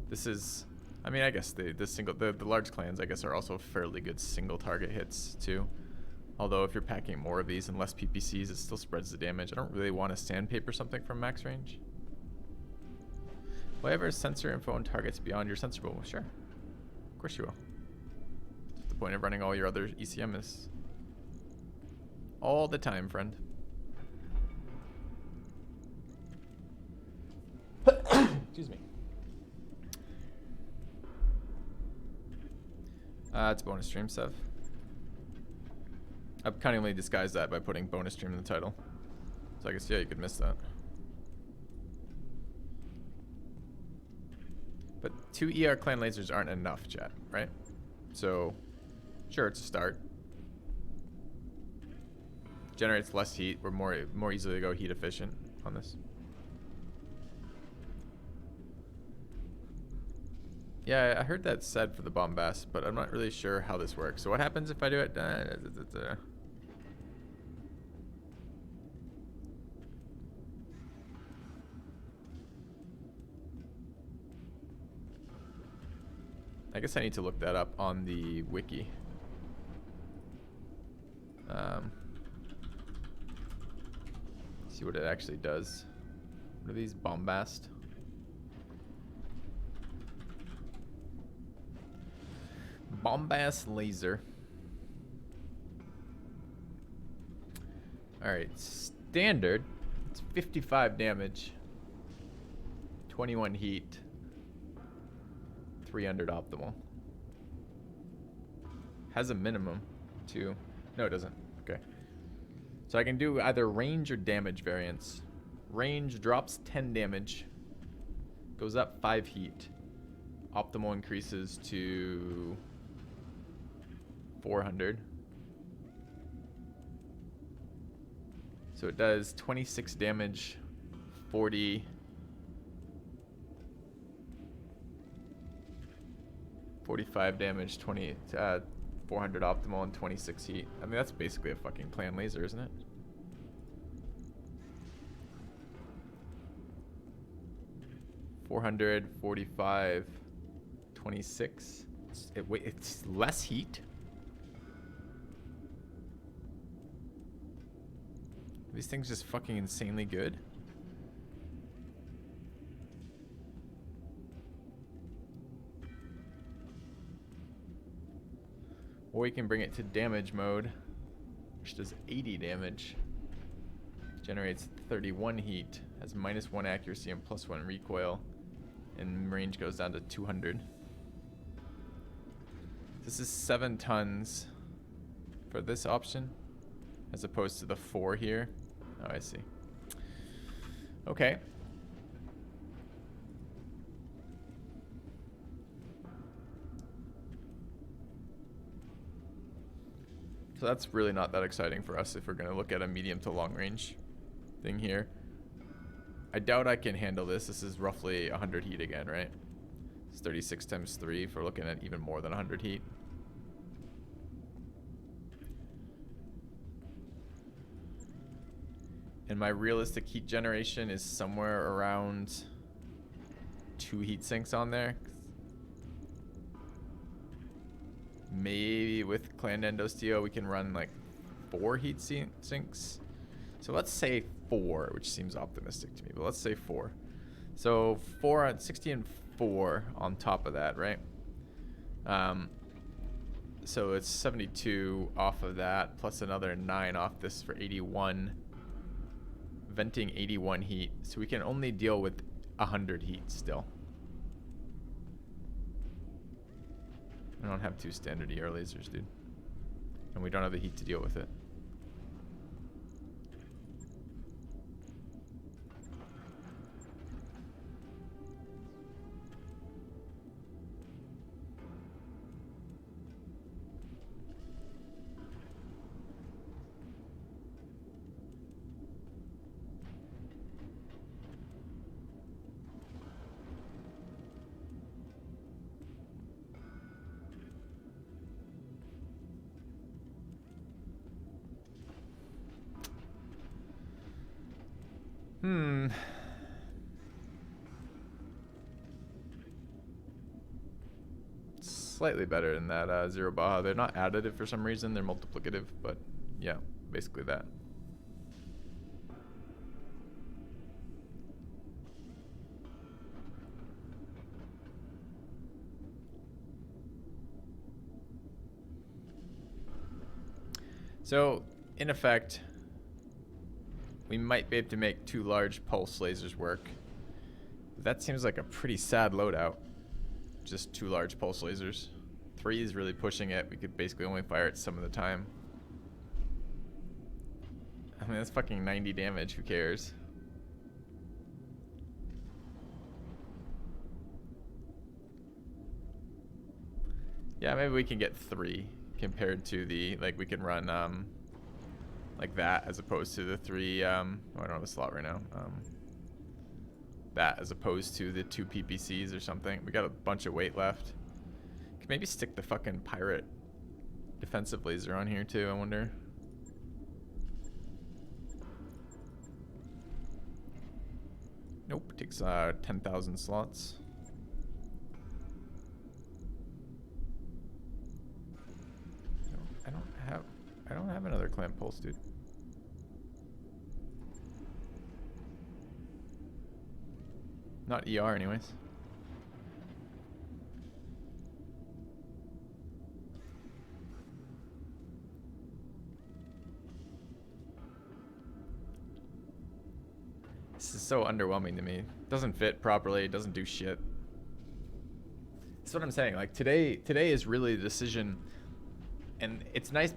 This is... I mean, I guess the large clans, I guess, are also fairly good single target hits, too. Although, if you're packing more of these and less PPCs, it still spreads the damage. I don't really want to sandpaper something from max range. Whatever sensor info on targets beyond your sensor pool. Sure. Of course you will. That's the point of running all your other ECM is. All the time, friend. Excuse me. It's bonus stream stuff. I've cunningly disguised that by putting bonus stream in the title. So I guess, yeah, you could miss that. But 2 ER clan lasers aren't enough, chat, right? So, sure, it's a start. Generates less heat. We're more easily go heat efficient on this. Yeah, I heard that said for the bombast, but I'm not really sure how this works. So what happens if I do it? I guess I need to look that up on the wiki. See what it actually does. What are these bombast? Bombast laser. Alright, standard. It's 55 damage. 21 heat. 300 optimal. Has a minimum too. No, it doesn't. Okay. So I can do either range or damage variants. Range drops 10 damage. Goes up 5 heat. Optimal increases to 400. So it does 26 damage, 40, 45 damage, 400 optimal, and 26 heat. I mean, that's basically a fucking clan laser, isn't it? $400, 45, 26. It's less heat. These things just fucking insanely good. Or we can bring it to damage mode, which does 80 damage. Generates 31 heat, has -1 accuracy and +1 recoil, and range goes down to 200. This is 7 tons for this option, as opposed to the 4 here. Oh, I see. Okay. So that's really not that exciting for us if we're going to look at a medium to long range thing here. I doubt I can handle this. This is roughly 100 heat again, right? It's 36 times 3 if we're looking at even more than 100 heat. And my realistic heat generation is somewhere around 2 heat sinks on there. Maybe with Clan Endosteo we can run like 4 heat sinks. So let's say 4, which seems optimistic to me, but let's say 4. So 4 on 60 and 4 on top of that, right? So it's 72 off of that, plus another 9 off this for 81. Venting 81 heat, so we can only deal with 100 heat still. I don't have 2 standard ER lasers, dude. And we don't have the heat to deal with it. Slightly better than that Zero Baja. They're not additive for some reason. They're multiplicative, but yeah, basically that. So, in effect, we might be able to make 2 large pulse lasers work. That seems like a pretty sad loadout. Just 2 large pulse lasers. 3 is really pushing it. We could basically only fire it some of the time. I mean, that's fucking 90 damage. Who cares? Yeah, maybe we can get 3 compared to the, like, we can run, like that as opposed to the 3, oh, I don't have a slot right now. That as opposed to the 2 PPCs or something. We got a bunch of weight left. Could maybe stick the fucking pirate defensive laser on here too, I wonder. Nope, takes 10,000 slots. No, I don't have another clamp pulse, dude. Not ER anyways. This is so underwhelming to me. Doesn't fit properly, it doesn't do shit. That's what I'm saying. Like today is really the decision, and it's nice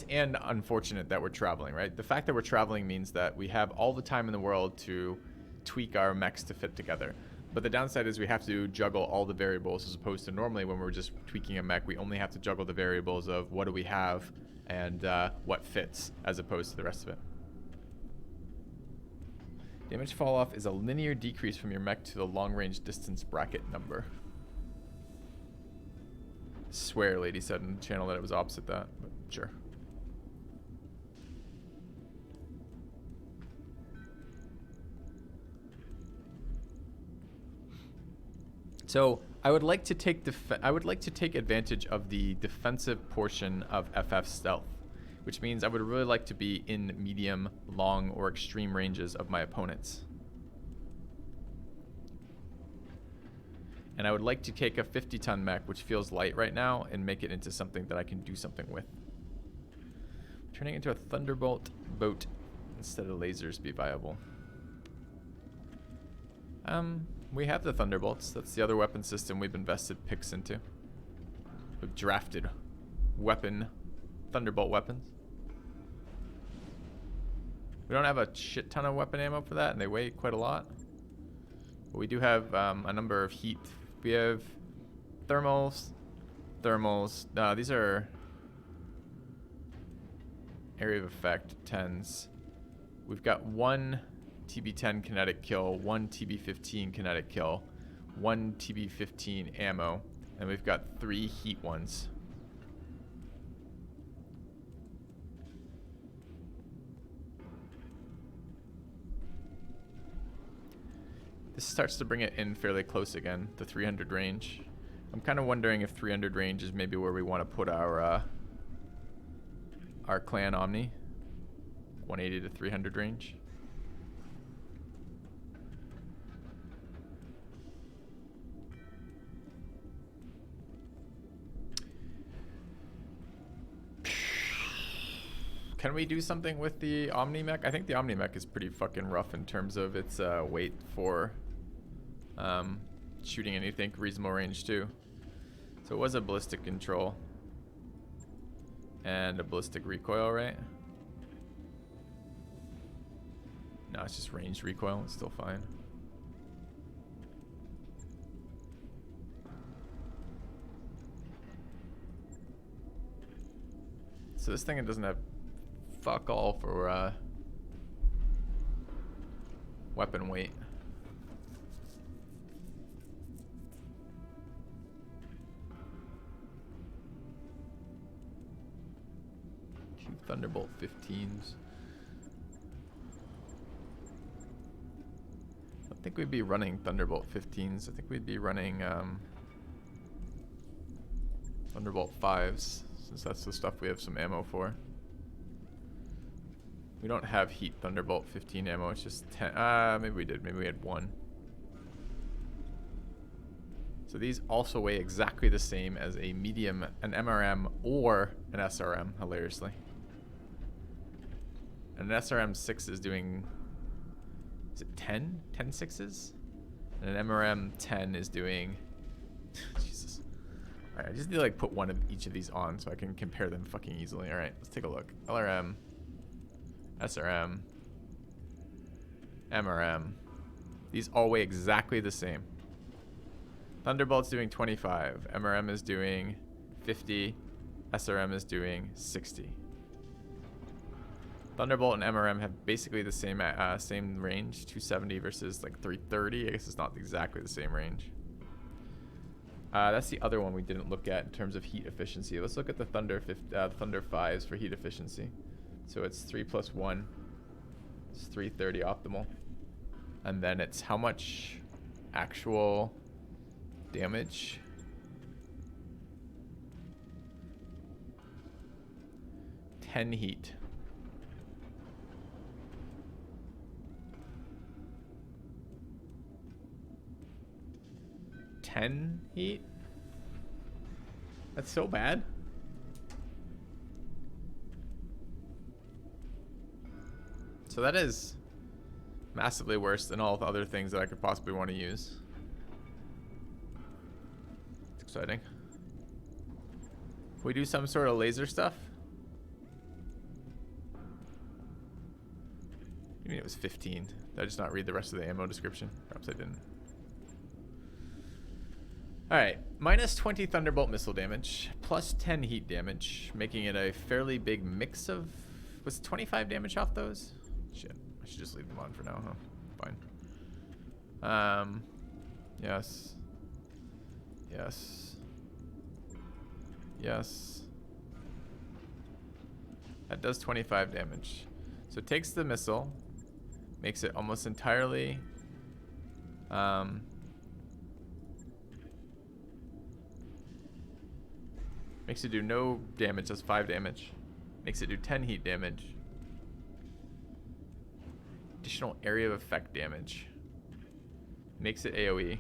and unfortunate that we're traveling, right? The fact that we're traveling means that we have all the time in the world to tweak our mechs to fit together. But the downside is we have to juggle all the variables, as opposed to normally when we're just tweaking a mech, we only have to juggle the variables of what do we have and what fits, as opposed to the rest of it. Damage fall off is a linear decrease from your mech to the long range distance bracket number. I swear lady said in the channel that it was opposite that, but sure. So I would like to take advantage of the defensive portion of FF stealth, which means I would really like to be in medium, long, or extreme ranges of my opponents. And I would like to take a 50-ton mech, which feels light right now, and make it into something that I can do something with. Turning it into a Thunderbolt boat instead of lasers be viable. We have the Thunderbolts. That's the other weapon system we've invested picks into. We've drafted Thunderbolt weapons. We don't have a shit ton of weapon ammo for that, and they weigh quite a lot. But we do have a number of heat. We have thermals. These are area of effect 10s. We've got 1 TB10 kinetic kill, 1 TB15 kinetic kill, 1 TB15 ammo, and we've got 3 heat ones. This starts to bring it in fairly close again, the 300 range. I'm kind of wondering if 300 range is maybe where we want to put our clan Omni. 180 to 300 range. Can we do something with the Omni mech? I think the Omni mech is pretty fucking rough in terms of its weight for shooting anything reasonable range too. So it was a ballistic control and a ballistic recoil, right? No, it's just ranged recoil. It's still fine. So this thing, it doesn't have fuck all for weapon weight. Two Thunderbolt 15s. I think we'd be running Thunderbolt 15s. I think we'd be running Thunderbolt 5s, since that's the stuff we have some ammo for. We don't have heat Thunderbolt 15 ammo. It's just 10. Maybe we did. Maybe we had 1. So these also weigh exactly the same as a medium, an MRM, or an SRM, hilariously. And an SRM 6 is doing, is it 10? 10 6s? And an MRM 10 is doing, Jesus. Alright, I just need to like put one of each of these on so I can compare them fucking easily. Alright, let's take a look. LRM, SRM, MRM. These all weigh exactly the same. Thunderbolt's doing 25. MRM is doing 50. SRM is doing 60. Thunderbolt and MRM have basically the same same range, 270 versus like 330. I guess it's not exactly the same range. That's the other one we didn't look at in terms of heat efficiency. Let's look at the Thunder 5s for heat efficiency. So it's 3 plus 1. It's 330 optimal. And then it's how much actual damage. Ten heat. Heat? That's so bad. So that is massively worse than all the other things that I could possibly want to use. It's exciting. Can we do some sort of laser stuff? You mean it was 15? Did I just not read the rest of the ammo description? Perhaps I didn't. Alright, minus 20 Thunderbolt missile damage, plus 10 heat damage, making it a fairly big mix of... Was 25 damage off those? Shit, I should just leave them on for now, huh? Fine. Yes. Yes. Yes. That does 25 damage. So it takes the missile, makes it almost entirely... Makes it do no damage, does 5 damage. Makes it do 10 heat damage. Additional area of effect damage. Makes it AoE.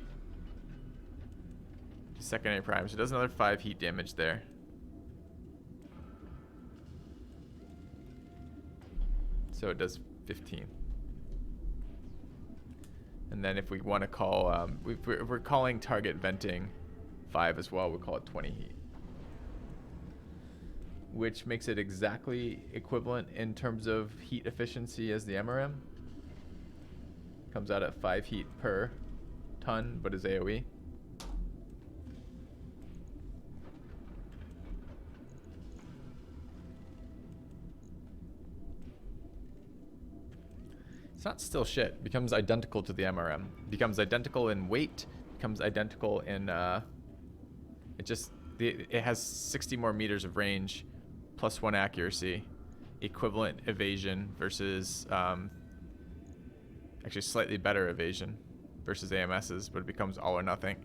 Secondary prime, so it does another 5 heat damage there. So it does 15. And then if we want to call, if we're calling target venting 5 as well, we'll call it 20 heat. Which makes it exactly equivalent in terms of heat efficiency as the MRM. Comes out at 5 heat per ton, but is AoE. It's not still shit. It becomes identical to the MRM. It becomes identical in weight. Becomes identical in it has 60 more meters of range, plus 1 accuracy, equivalent evasion versus actually slightly better evasion versus AMS's, but it becomes all or nothing.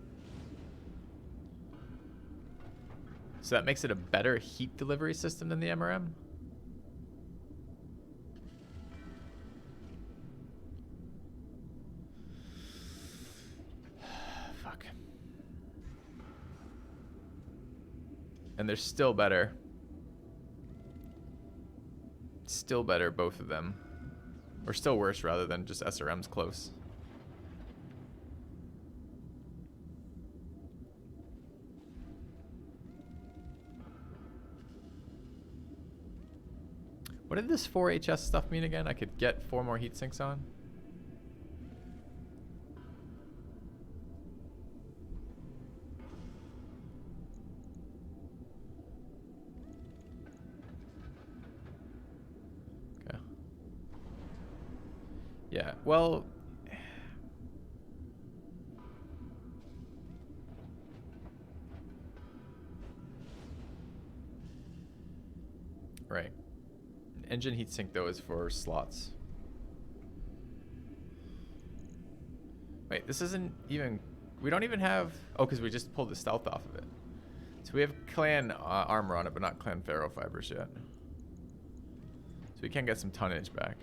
So that makes it a better heat delivery system than the MRM. Fuck. And they're still better. Still better, both of them. Or still worse, rather than just SRM's close. What did this 4HS stuff mean again? I could get 4 more heat sinks on? Okay. Yeah, well... Right. Engine heatsink though is for slots. Wait, this isn't even... We don't even have... Oh, because we just pulled the stealth off of it. So we have clan armor on it, but not clan ferrofibers yet. So we can get some tonnage back.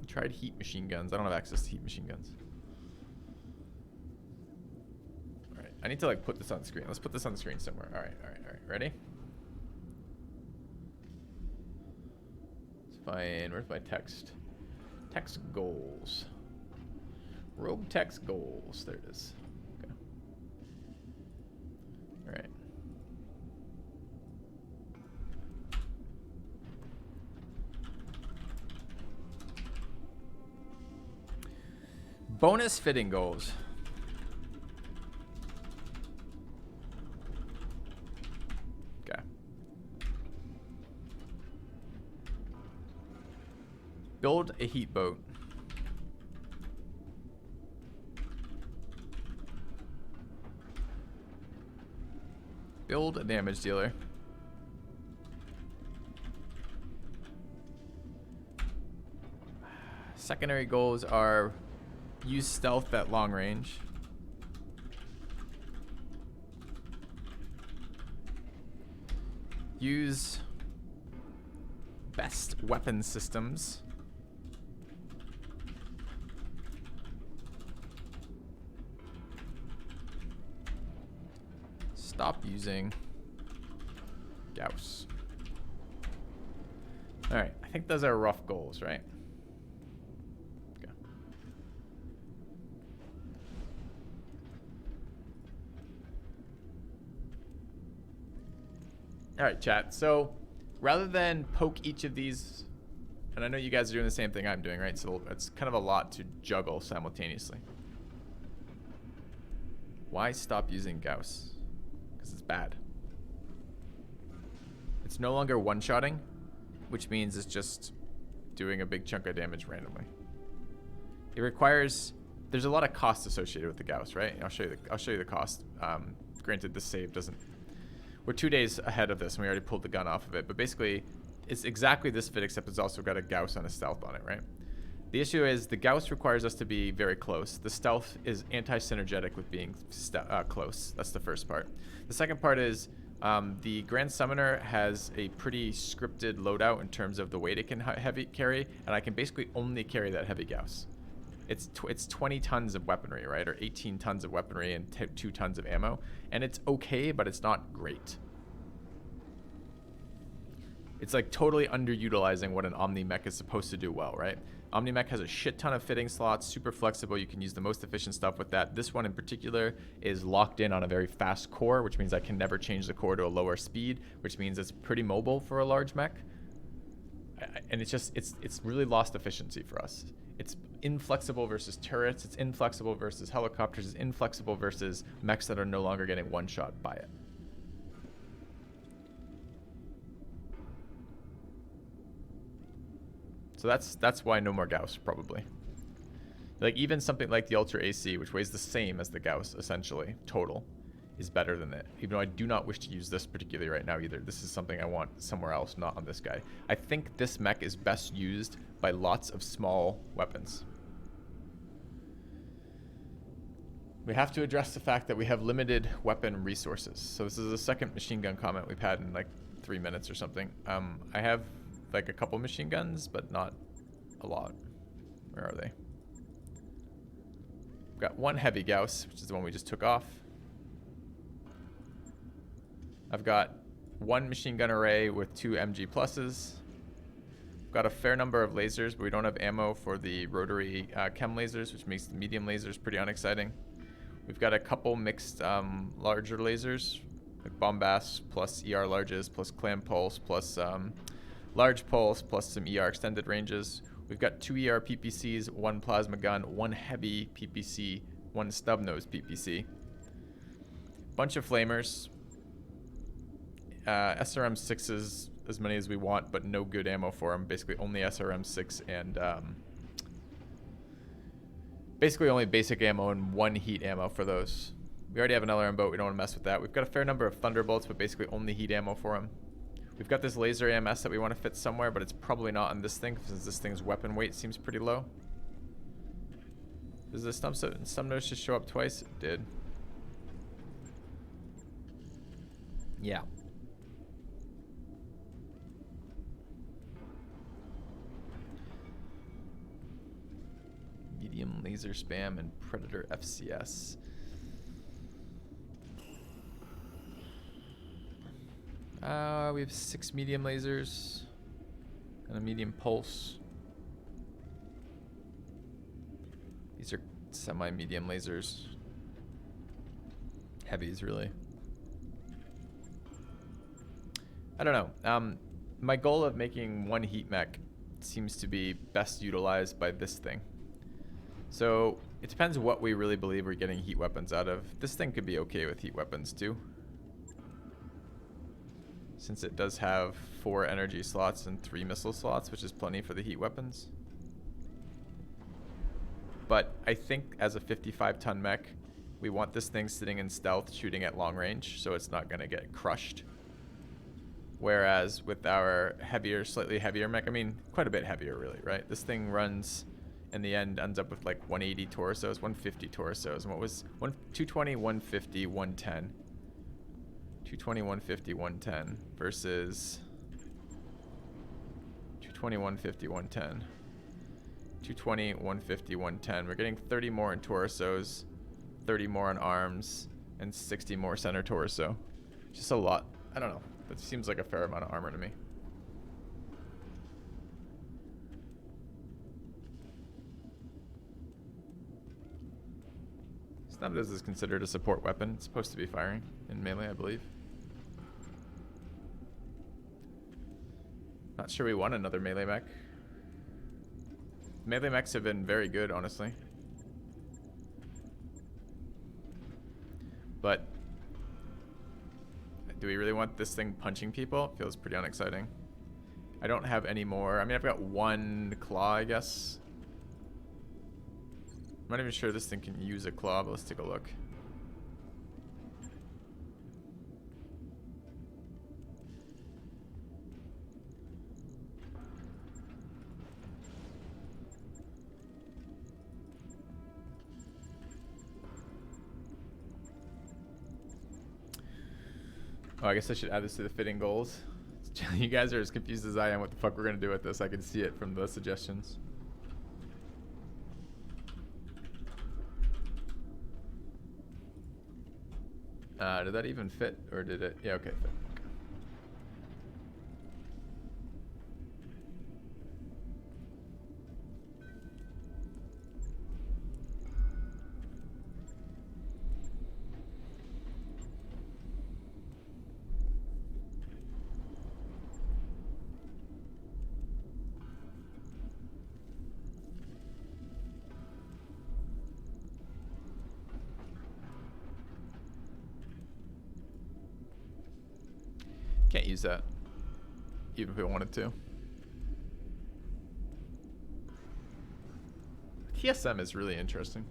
Tried heat machine guns. I don't have access to heat machine guns. Alright, I need to like put this on screen. Let's put this on the screen somewhere. Alright. Ready? Let's find, where's my text? Text goals. Roguetech goals. There it is. Okay. Alright. Bonus fitting goals. Okay. Build a heat boat. Build a damage dealer. Secondary goals are use stealth at long range. Use best weapon systems. Stop using Gauss. All right, I think those are rough goals, right? Okay. All right, chat. So rather than poke each of these, and I know you guys are doing the same thing I'm doing, right? So it's kind of a lot to juggle simultaneously. Why stop using Gauss? Because it's bad. It's no longer one-shotting, which means it's just doing a big chunk of damage randomly. It requires... There's a lot of cost associated with the Gauss, right? I'll show you the cost. Granted, this save doesn't... We're 2 days ahead of this, and we already pulled the gun off of it. But basically, it's exactly this fit, except it's also got a Gauss and a stealth on it, right? The issue is the Gauss requires us to be very close. The stealth is anti-synergetic with being close. That's the first part. The second part is the Grand Summoner has a pretty scripted loadout in terms of the weight it can heavy carry, and I can basically only carry that heavy Gauss. It's 20 tons of weaponry, right? Or 18 tons of weaponry and 2 tons of ammo. And it's okay, but it's not great. It's like totally underutilizing what an Omni mech is supposed to do well, right? Omni mech has a shit ton of fitting slots, super flexible. You can use the most efficient stuff with that. This one in particular is locked in on a very fast core, which means I can never change the core to a lower speed, which means it's pretty mobile for a large mech. And it's really lost efficiency for us. It's inflexible versus turrets. It's inflexible versus helicopters. It's inflexible versus mechs that are no longer getting one shot by it. So that's why no more Gauss, probably. Like, even something like the Ultra AC, which weighs the same as the Gauss, essentially, total, is better than it. Even though I do not wish to use this particularly right now either. This is something I want somewhere else, not on this guy. I think this mech is best used by lots of small weapons. We have to address the fact that we have limited weapon resources. So this is the second machine gun comment we've had in like 3 minutes or something. I have like a couple machine guns, but not a lot. Where are they? We've got one heavy Gauss, which is the one we just took off. I've got one machine gun array with 2 MG pluses. We've got a fair number of lasers, but we don't have ammo for the rotary chem lasers, which makes the medium lasers pretty unexciting. We've got a couple mixed larger lasers, like Bombast plus ER larges plus Clam Pulse plus large pulse plus some ER extended ranges. We've got 2 ER PPCs, 1 plasma gun, 1 heavy PPC, 1 stub nose PPC. Bunch of flamers. SRM6s, as many as we want, but no good ammo for them. Basically only SRM6 and basically only basic ammo and 1 heat ammo for those. We already have an LRM boat. We don't want to mess with that. We've got a fair number of Thunderbolts, but basically only heat ammo for them. We've got this laser AMS that we want to fit somewhere, but it's probably not on this thing since this thing's weapon weight seems pretty low. Does the stun nose just show up twice? It did. Yeah. Medium laser spam and Predator FCS. We have 6 medium lasers and a medium pulse. These are semi-medium lasers. Heavies, really. I don't know. My goal of making 1 heat mech seems to be best utilized by this thing. So it depends what we really believe we're getting heat weapons out of. This thing could be okay with heat weapons too, since it does have 4 energy slots and 3 missile slots, which is plenty for the heat weapons. But I think as a 55-ton mech, we want this thing sitting in stealth, shooting at long range, so it's not going to get crushed. Whereas with our heavier, slightly heavier mech, I mean, quite a bit heavier really, right? This thing runs, in the end, ends up with like 180 torsos, 150 torsos. And what was 220, 150, 110. 220, 150, 110 versus 220, 150, 110. 220, 150, 110. We're getting 30 more in torsos, 30 more in arms, and 60 more center torso. Just a lot. I don't know. That seems like a fair amount of armor to me. Snubnose is considered a support weapon. It's supposed to be firing in melee, I believe. Not sure we want another melee mech. Melee mechs have been very good, honestly. But do we really want this thing punching people? It feels pretty unexciting. I don't have any more. I mean, I've got 1 claw, I guess. I'm not even sure this thing can use a claw, but let's take a look. Oh, I guess I should add this to the fitting goals. You guys are as confused as I am what the fuck we're gonna do with this. I can see it from the suggestions. Did that even fit, or did it? Yeah, okay, fit. Okay. Can't use that, even if we wanted to. TSM is really interesting.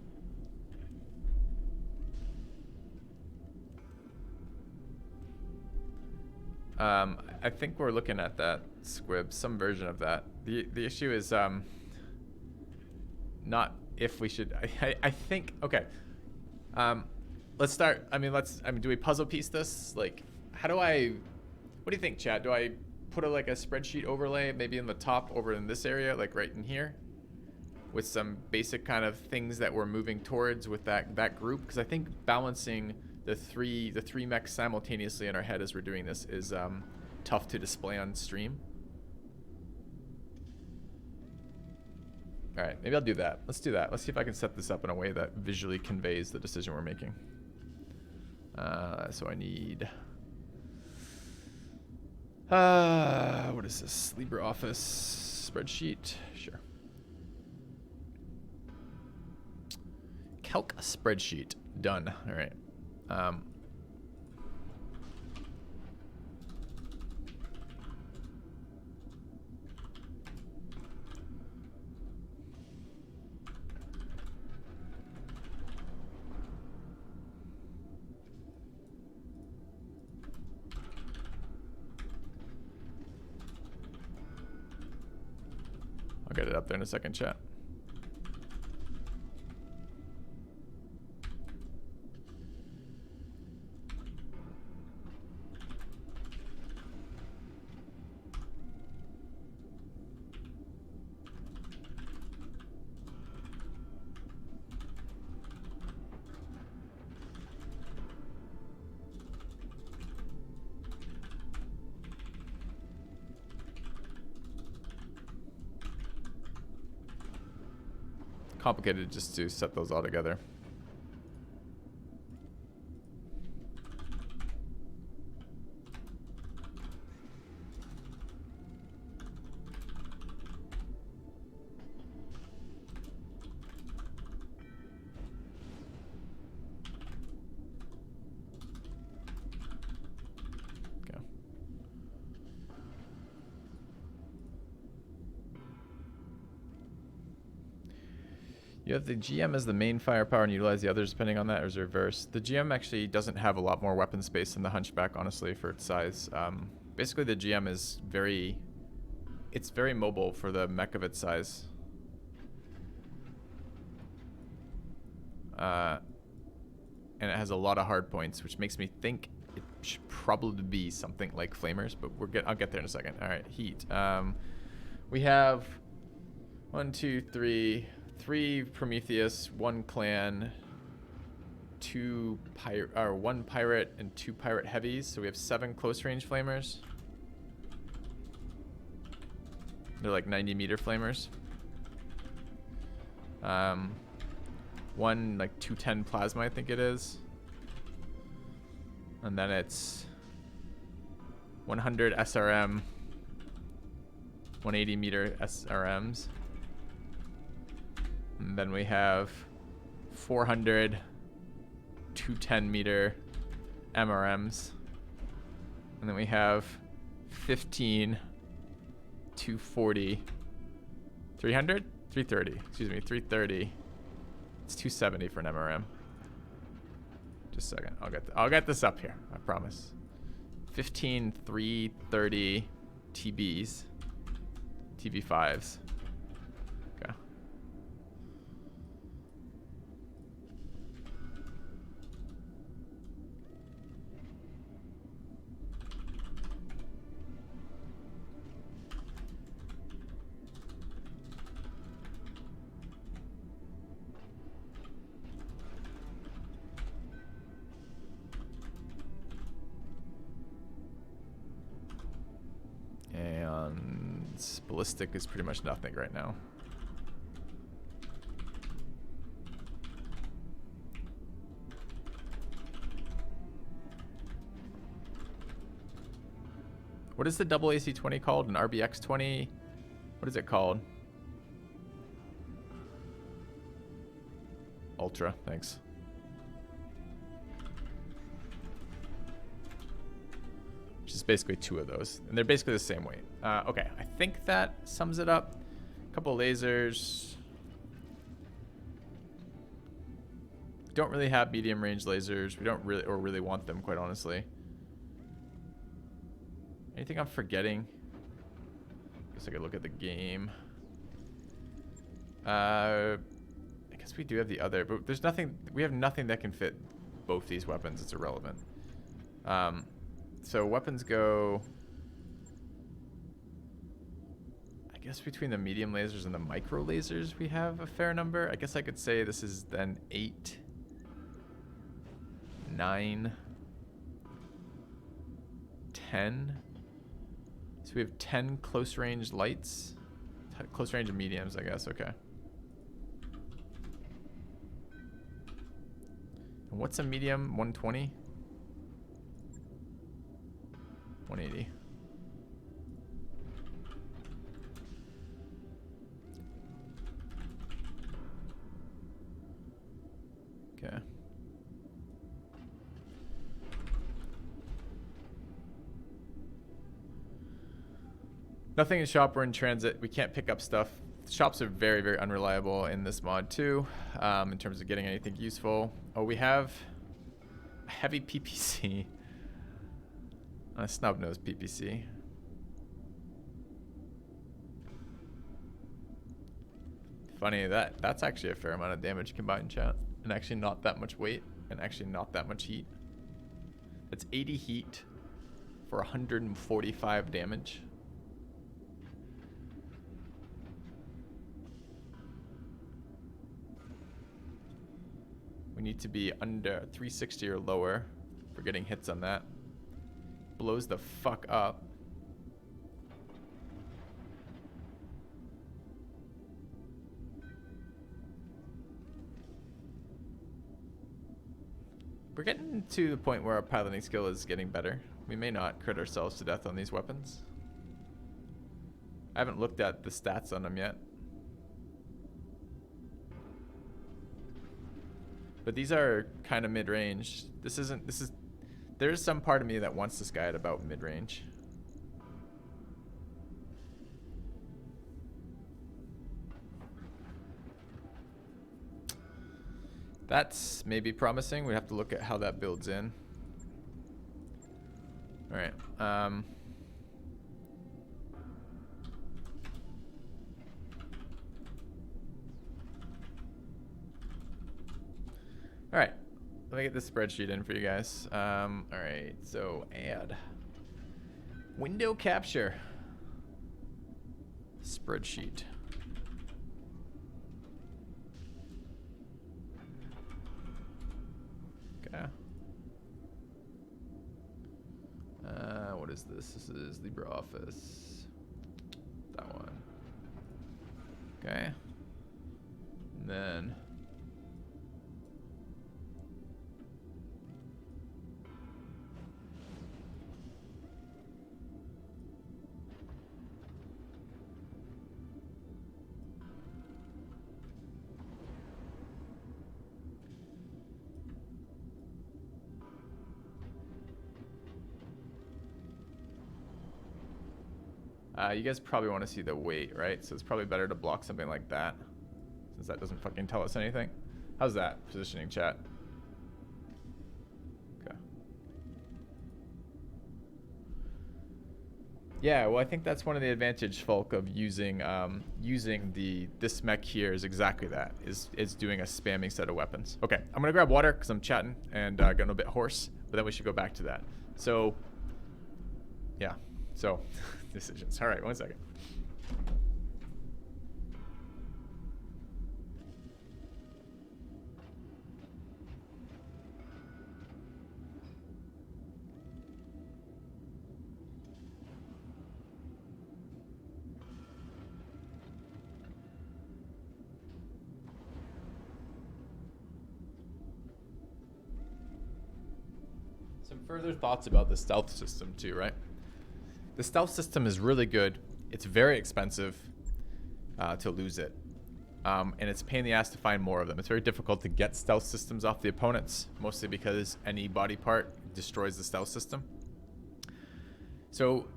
I think we're looking at that, Squib, some version of that. The issue is not if we should. I think okay. Let's start. I mean, do we puzzle piece this? Like, how do I? What do you think, Chad? Do I put like a spreadsheet overlay maybe in the top over in this area, like right in here, with some basic kind of things that we're moving towards with that group? Because I think balancing the three mechs simultaneously in our head as we're doing this is tough to display on stream. All right, maybe I'll do that. Let's do that. Let's see if I can set this up in a way that visually conveys the decision we're making. So I need what is this? LibreOffice spreadsheet. Sure. Calc spreadsheet. Done. All right. I'll get it up there in a second, chat. Complicated just to set those all together. You have the GM as the main firepower and utilize the others depending on that, or is it reverse? The GM actually doesn't have a lot more weapon space than the Hunchback, honestly, for its size. Basically, the GM is very mobile for the mech of its size. And it has a lot of hard points, which makes me think it should probably be something like Flamers, but I'll get there in a second. All right, heat. We have 1, 2, 3 Prometheus, 1 clan, 1 pirate, and 2 pirate heavies. So we have 7 close range flamers. They're like 90-meter flamers. 1 like 210 plasma, I think it is. And then it's 100 SRM, 180-meter SRMs. And then we have 400 210-meter MRMs. And then we have 15 240 300 330, excuse me, 330. It's 270 for an MRM. Just a second. I'll get this up here, I promise. 15 330 TBs, TV5s. Okay. And ballistic is pretty much nothing right now. What is the double AC-20 called? An RBX-20? What is it called? Ultra, thanks. Which is basically 2 of those. And they're basically the same weight. Okay, I think that sums it up. A couple lasers. don't really have medium range lasers. We don't really want them, quite honestly. Anything I'm forgetting? Guess I could look at the game. I guess we do have the other, but there's nothing. We have nothing that can fit both these weapons. It's irrelevant. So weapons go, I guess between the medium lasers and the micro lasers we have a fair number. I guess I could say this is then 8, 9, 10. So we have 10 close range lights. Close range of mediums, I guess. Okay. And what's a medium? 120? 180. Okay. Nothing in shop. We're in transit. We can't pick up stuff. Shops are very, very unreliable in this mod too, in terms of getting anything useful. Oh, we have a heavy PPC. A snub-nosed PPC. Funny, that's actually a fair amount of damage combined, chat. And actually not that much weight, and actually not that much heat. That's 80 heat for 145 damage. We need to be under 360 or lower for getting hits on that. Blows the fuck up. We're getting to the point where our piloting skill is getting better. We may not crit ourselves to death on these weapons. I haven't looked at the stats on them yet. But these are kind of mid-range. There's some part of me that wants this guy at about mid-range. That's maybe promising. We have to look at how that builds in. All right. All right. Let me get this spreadsheet in for you guys. All right. So add window capture spreadsheet. Okay. What is this? This is LibreOffice. That one. Okay. And then you guys probably want to see the weight, right? So it's probably better to block something like that, since that doesn't fucking tell us anything. How's that positioning, chat? Okay. Yeah, well, I think that's one of the advantage, Folk, of using this mech here is exactly that. Is doing a spamming set of weapons. Okay, I'm gonna grab water because I'm chatting and getting a bit hoarse, but then we should go back to that. So, yeah. So. Decisions. All right, 1 second. Some further thoughts about the stealth system too, right? The stealth system is really good. It's very expensive to lose it. And it's a pain in the ass to find more of them. It's very difficult to get stealth systems off the opponents, mostly because any body part destroys the stealth system. So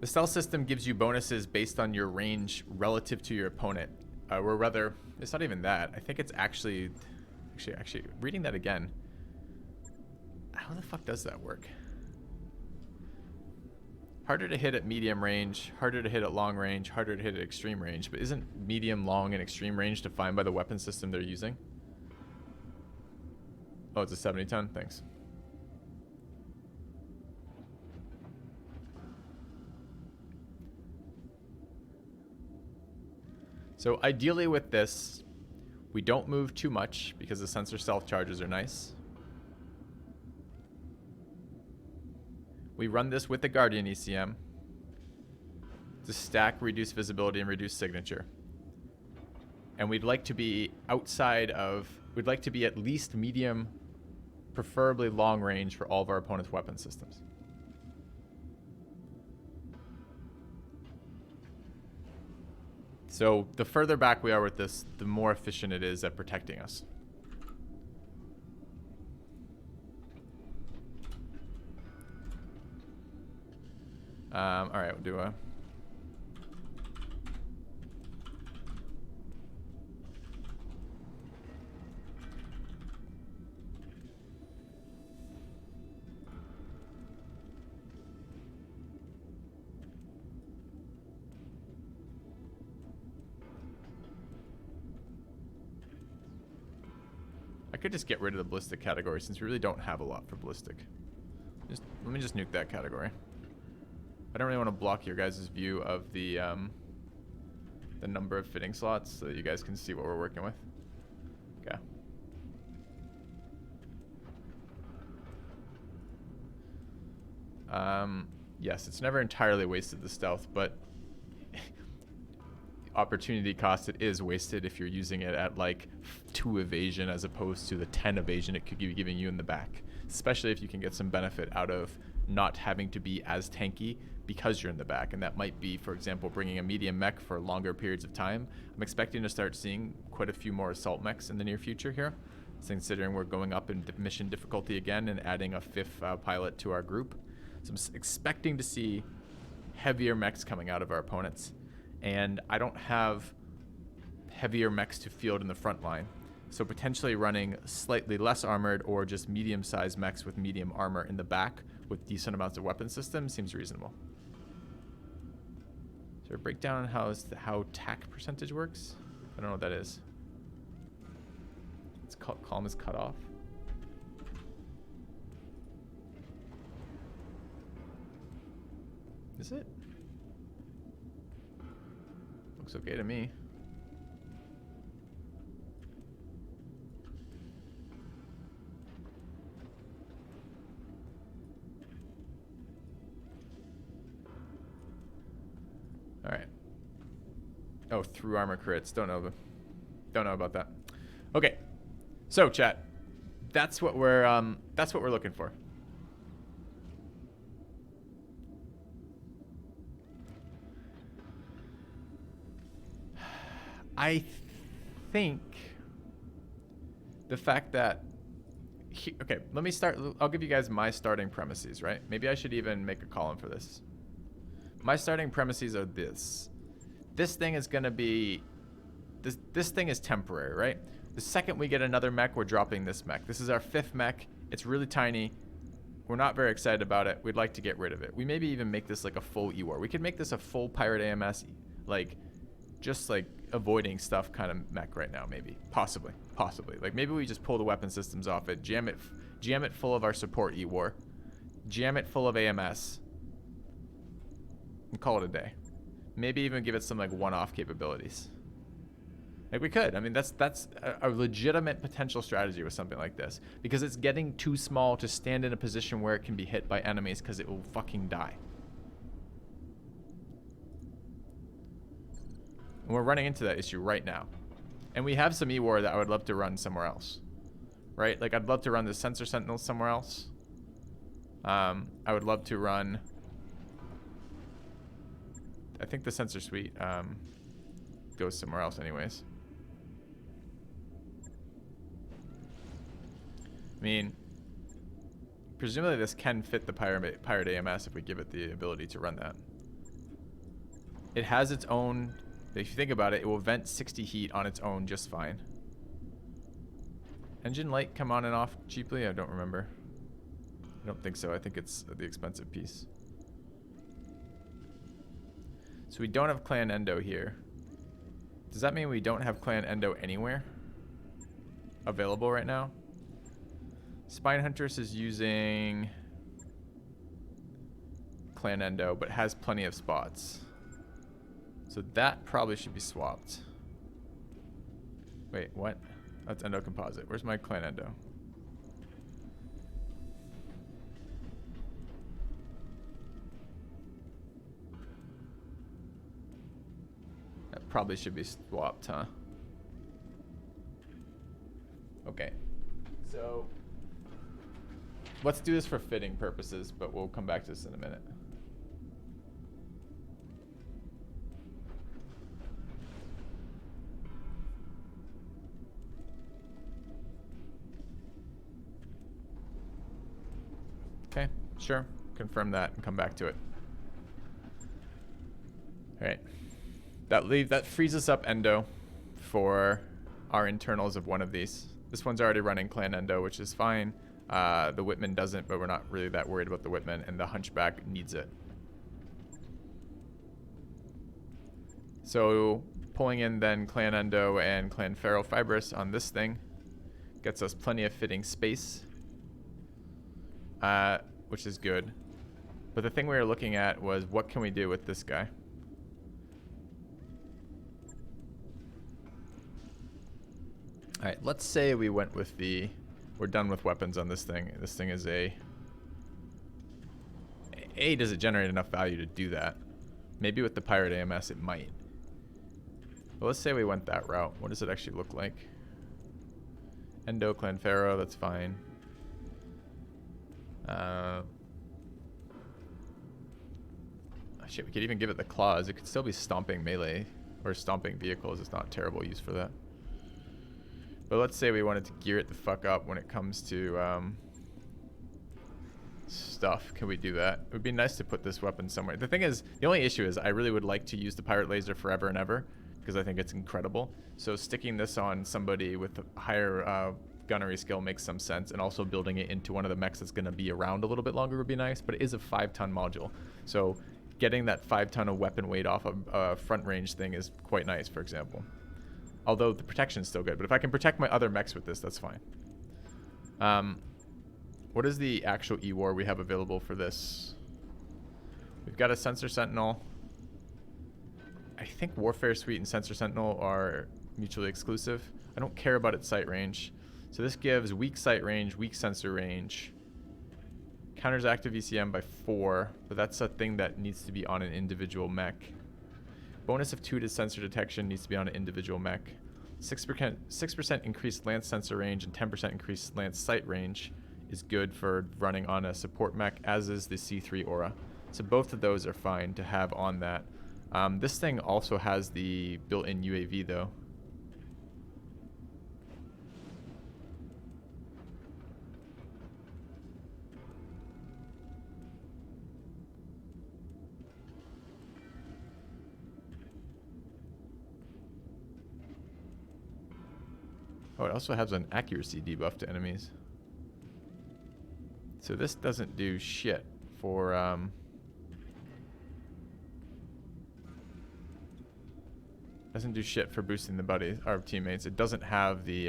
the stealth system gives you bonuses based on your range relative to your opponent. Or rather, it's not even that. I think it's actually Actually, reading that again. How the fuck does that work? Harder to hit at medium range, harder to hit at long range, harder to hit at extreme range. But isn't medium, long, and extreme range defined by the weapon system they're using? Oh, it's a 70 ton? Thanks. So ideally with this, we don't move too much because the sensor self charges are nice. We run this with the Guardian ECM to stack, reduce visibility, and reduce signature. And we'd like to be outside of, we'd like to be at least medium, preferably long range for all of our opponent's weapon systems. So the further back we are with this, the more efficient it is at protecting us. All right, we'll do a... I could just get rid of the ballistic category since we really don't have a lot for ballistic. Let me just nuke that category. I don't really want to block your guys' view of the number of fitting slots so that you guys can see what we're working with. Okay. Yes, it's never entirely wasted the stealth, but opportunity cost, it is wasted if you're using it at like 2 evasion as opposed to the 10 evasion it could be giving you in the back, especially if you can get some benefit out of not having to be as tanky because you're in the back. And that might be, for example, bringing a medium mech for longer periods of time. I'm expecting to start seeing quite a few more assault mechs in the near future here, considering we're going up in mission difficulty again and adding a 5th pilot to our group. So I'm expecting to see heavier mechs coming out of our opponents. And I don't have heavier mechs to field in the front line. So potentially running slightly less armored or just medium-sized mechs with medium armor in the back with decent amounts of weapon systems seems reasonable. Is there a breakdown on how TAC percentage works? I don't know what that is. It's called column is cut off. Is it? Looks okay to me. All right. Oh, through armor crits. Don't know about that. Okay. So, chat. That's what we're looking for. I think the fact that okay, let me start. I'll give you guys my starting premises, right? Maybe I should even make a column for this. My starting premises are this. This thing is going to be this thing is temporary, right? The second we get another mech, we're dropping this mech. This is our 5th mech. It's really tiny. We're not very excited about it. We'd like to get rid of it. We maybe even make this like a full E-War. We could make this a full Pirate AMS, like just like avoiding stuff kind of mech right now, maybe. Possibly. Like maybe we just pull the weapon systems off it, jam it full of our support E-War, jam it full of AMS, and call it a day. Maybe even give it some like one-off capabilities. Like we could. I mean, that's a legitimate potential strategy with something like this, because it's getting too small to stand in a position where it can be hit by enemies because it will fucking die. And we're running into that issue right now. And we have some E-War that I would love to run somewhere else. Right? Like I'd love to run the Sensor Sentinels somewhere else. I would love to run... I think the Sensor Suite goes somewhere else anyways. I mean, presumably this can fit the Pirate AMS if we give it the ability to run that. It has its own... If you think about it, it will vent 60 heat on its own just fine. engine light come on and off cheaply? I don't remember. I don't think so. I think it's the expensive piece. So we don't have clan endo here. Does that mean we don't have clan endo anywhere available right now? Spine Huntress is using clan endo, but has plenty of spots. So that probably should be swapped. Wait, what? That's endo composite. Where's my clan endo? That probably should be swapped, huh? Okay. So let's do this for fitting purposes, but we'll come back to this in a minute. Okay, sure. Confirm that and come back to it. All right. That frees us up endo for our internals of one of these. This one's already running clan endo, which is fine. The Whitman doesn't, but we're not really that worried about the Whitman, and the Hunchback needs it. So pulling in then clan endo and clan ferrofibrous on this thing gets us plenty of fitting space, which is good. But the thing we were looking at was, what can we do with this guy? All right, let's say we went with we're done with weapons on this thing. This thing is does it generate enough value to do that? Maybe with the Pirate AMS it might. But let's say we went that route. What does it actually look like? Endo, Clanfero, that's fine. Shit, we could even give it the claws. It could still be stomping melee or stomping vehicles. It's not terrible use for that. But let's say we wanted to gear it the fuck up when it comes to stuff. Can we do that? It would be nice to put this weapon somewhere. The thing is, the only issue is I really would like to use the Pirate Laser forever and ever because I think it's incredible. So sticking this on somebody with a higher gunnery skill makes some sense, and also building it into one of the mechs that's going to be around a little bit longer would be nice, but it is a 5-ton module. So getting that 5-ton of weapon weight off of a front range thing is quite nice, for example. Although the protection's still good. But if I can protect my other mechs with this, that's fine. What is the actual E-War we have available for this? We've got a Sensor Sentinel. I think Warfare Suite and Sensor Sentinel are mutually exclusive. I don't care about its sight range. So this gives weak sight range, weak sensor range. Counters active ECM by 4, but that's a thing that needs to be on an individual mech. Bonus of 2 to sensor detection needs to be on an individual mech. 6% increased lance sensor range and 10% increased lance sight range is good for running on a support mech, as is the C3 Aura. So both of those are fine to have on that. This thing also has the built-in UAV though. Oh, it also has an accuracy debuff to enemies. So this doesn't do shit for boosting the buddies, our teammates. It doesn't have the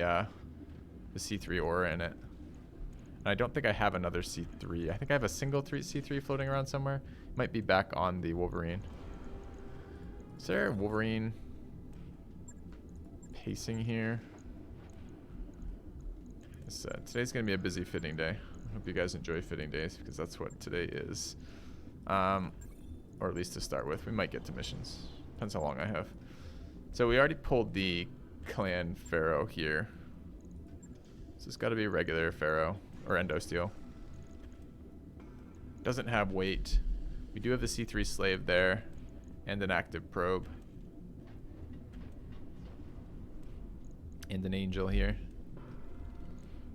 C3 aura in it. And I don't think I have another C3. I think I have a single C3 floating around somewhere. It might be back on the Wolverine. Is there a Wolverine pacing here? Today's going to be a busy fitting day. I hope you guys enjoy fitting days, because that's what today is. Or at least to start with. We might get to missions. Depends how long I have. So we already pulled the Clan Pharaoh here. So it's got to be regular Pharaoh, or Endo Steel. Doesn't have weight. We do have the C3 Slave there, and an active probe. And an Angel here.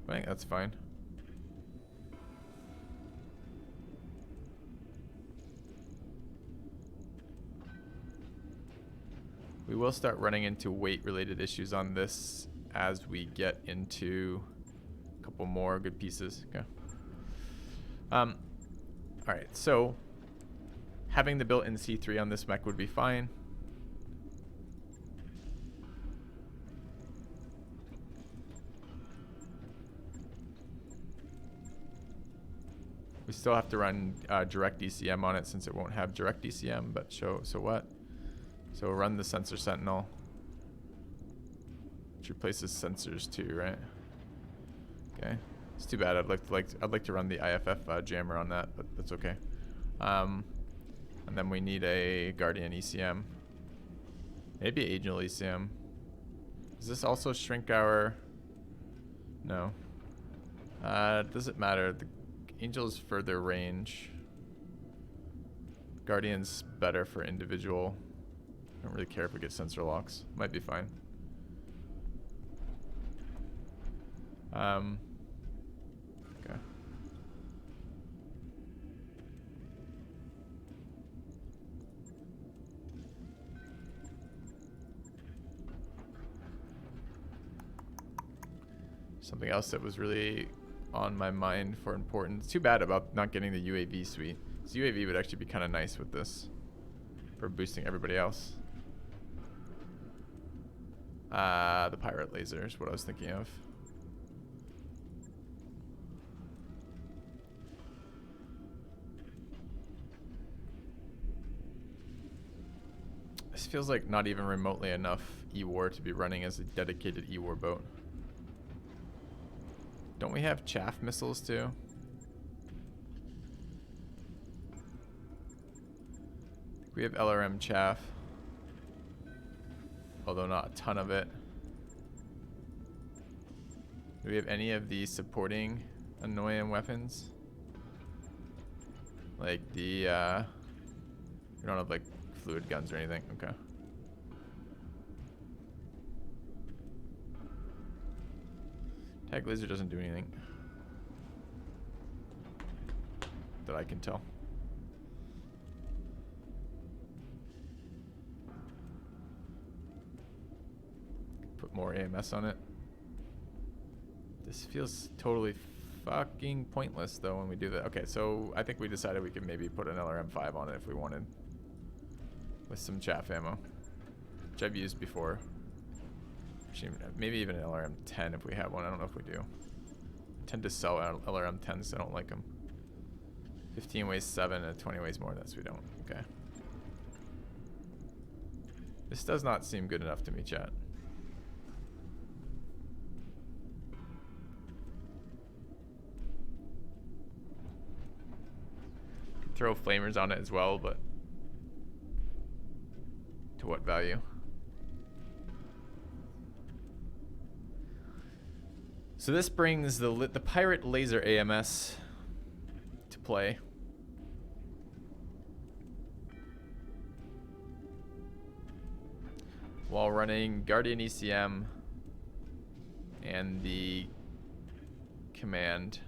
I think that's fine. We will start running into weight related issues on this as we get into couple more good pieces. Okay. All right, so having the built-in C3 on this mech would be fine. We still have to run direct DCM on it since it won't have direct DCM, but so what? So run the sensor sentinel, which replaces sensors too, right? Okay, it's too bad. I'd like to run the IFF jammer on that, but that's okay. And then we need a Guardian ECM, maybe Angel ECM. Does this also shrink our? No. Does it matter? The Angel's further range. Guardian's better for individual. Don't really care if we get sensor locks. Might be fine. Okay. Something else that was really on my mind for importance. Too bad about not getting the UAV suite. So UAV would actually be kind of nice with this for boosting everybody else. The pirate laser is what I was thinking of. This feels like not even remotely enough E-War to be running as a dedicated E-War boat. Don't we have chaff missiles too? We have LRM chaff, although not a ton of it. Do we have any of the supporting annoying weapons? Like the, we don't have like fluid guns or anything, okay. Tag laser doesn't do anything that I can tell. Put more AMS on it. This feels totally fucking pointless though when we do that. Okay, so I think we decided we could maybe put an LRM-5 on it if we wanted. With some chaff ammo, which I've used before. Maybe even an LRM-10 if we have one. I don't know if we do. I tend to sell LRM-10s, so I don't like them. 15 weighs 7 and 20 weighs more. That's we don't. Okay. This does not seem good enough to me, chat. Could throw flamers on it as well, but to what value? So this brings the pirate laser AMS to play. While running Guardian ECM and the command.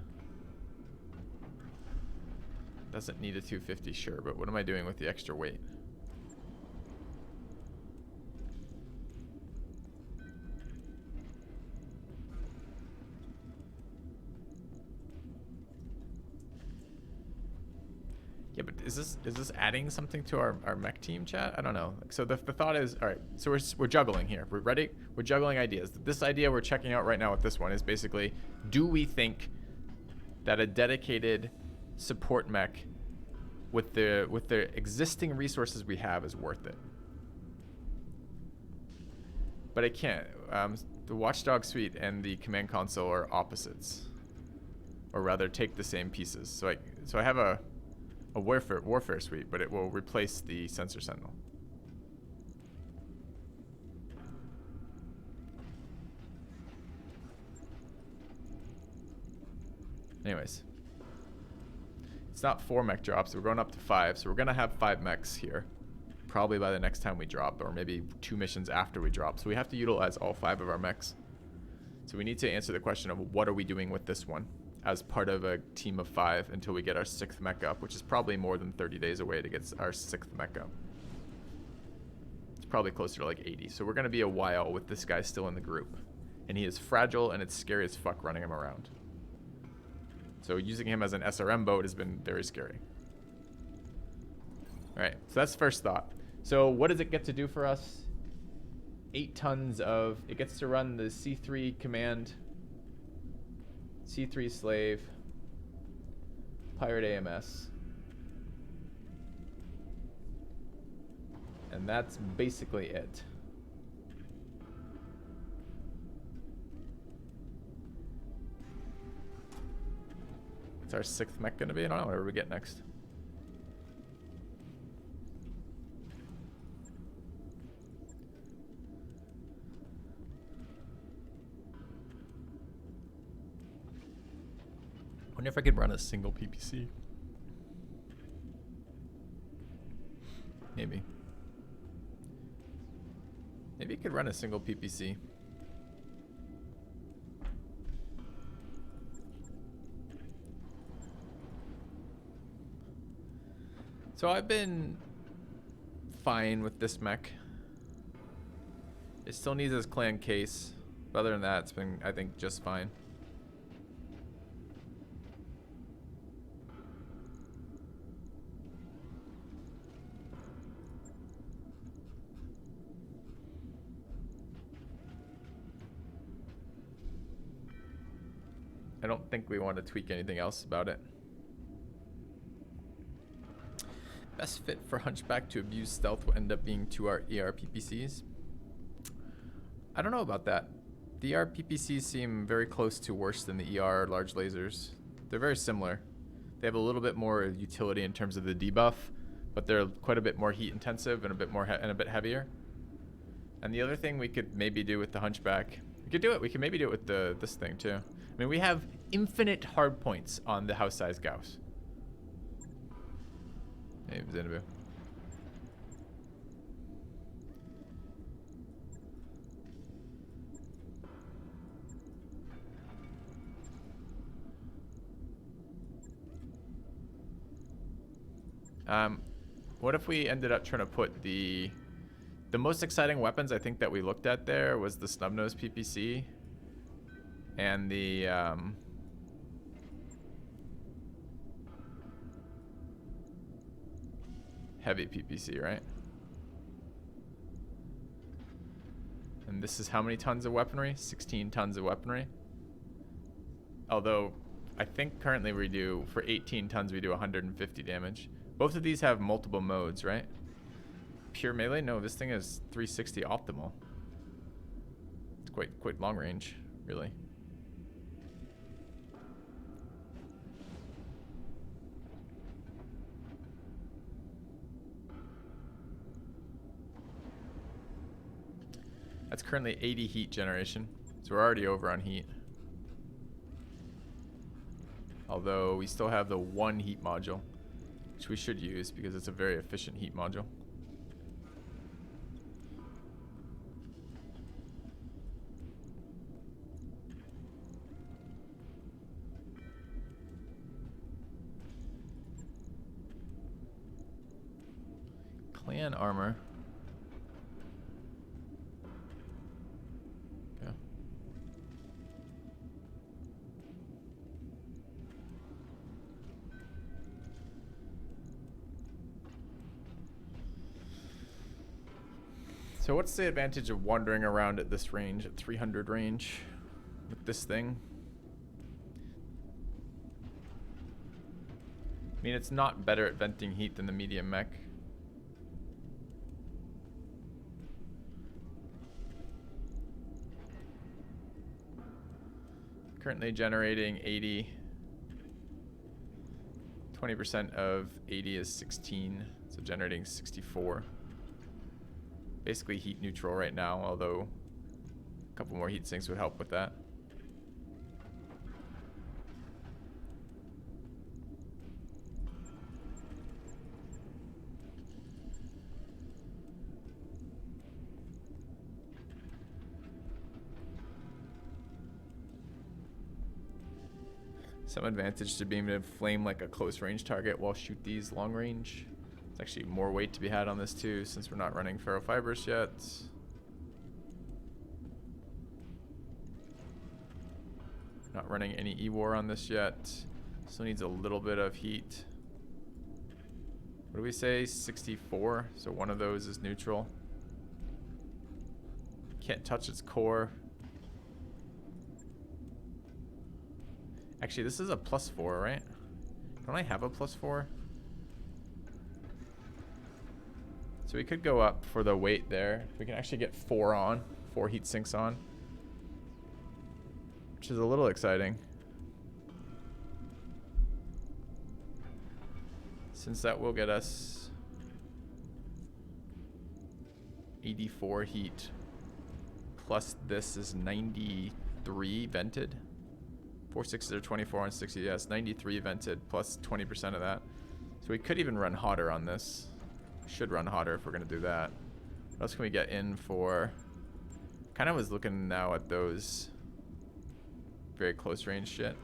Doesn't need a 250, sure, but what am I doing with the extra weight? Yeah, but is this adding something to our mech team, chat? I don't know. So the thought is, all right, so we're juggling here. We're ready? We're juggling ideas. This idea we're checking out right now with this one is basically, do we think that a dedicated support mech with the existing resources we have is worth it? But it can't. The Watchdog suite and the command console are opposites, or rather take the same pieces. So I have a warfare suite, but it will replace the sensor sentinel. Anyways, it's not 4 mech drops. We're going up to 5, so we're gonna have 5 mechs here, probably by the next time we drop, or maybe 2 missions after we drop. So we have to utilize all 5 of our mechs. So we need to answer the question of what are we doing with this one as part of a team of 5 until we get our 6th mech up, which is probably more than 30 days away to get our 6th mech up. It's probably closer to like 80. So we're going to be a while with this guy still in the group. And he is fragile, and it's scary as fuck running him around. So using him as an SRM boat has been very scary. All right, so that's first thought. So what does it get to do for us? 8 tons of, it gets to run the C3 command, C3 slave, pirate AMS. And that's basically it. What's our 6th mech gonna be? I don't know, whatever we get next. Wonder if I could run a single PPC. Maybe. Maybe you could run a single PPC. So I've been fine with this mech. It still needs its clan case. But other than that, it's been, I think, just fine. I don't think we want to tweak anything else about it. Best fit for Hunchback to abuse stealth will end up being 2R ER PPCs. I don't know about that. The ER PPCs seem very close to worse than the ER large lasers. They're very similar. They have a little bit more utility in terms of the debuff, but they're quite a bit more heat intensive and a bit more and a bit heavier. And the other thing we could maybe do with the Hunchback, we could do it. We can maybe do it with this thing too. I mean, we have infinite hard points on the house size Gauss. Hey, Xanadu. What if we ended up trying to put the most exciting weapons I think that we looked at there was the Snubnose PPC and the heavy PPC, right? And this is how many tons of weaponry? 16 tons of weaponry. Although I think currently we do, for 18 tons, we do 150 damage. Both of these have multiple modes, right? Pure melee? No, this thing is 360 optimal. It's quite long range, really. That's currently 80 heat generation, so we're already over on heat. Although we still have the 1 heat module, which we should use because it's a very efficient heat module. Clan armor. Yeah. So what's the advantage of wandering around at this range, at 300 range, with this thing? I mean, it's not better at venting heat than the medium mech. Currently generating 80. 20% of 80 is 16, so generating 64. Basically heat neutral right now, although a couple more heat sinks would help with that. Some advantage to being able to flame like a close range target while shoot these long range. There's actually more weight to be had on this too, since we're not running ferrofibers yet. Not running any E-War on this yet. Still needs a little bit of heat. What do we say? 64. So one of those is neutral. Can't touch its core. Actually, this is a +4, right? Don't I have a +4? So we could go up for the weight there. We can actually get 4 heat sinks on. Which is a little exciting. Since that will get us 84 heat. Plus this is 93 vented. 4 6s are 24 on 60. Yes, 93 vented plus 20% of that. So we could even run hotter on this. Should run hotter if we're going to do that. What else can we get in for? Kind of was looking now at those very close range shit.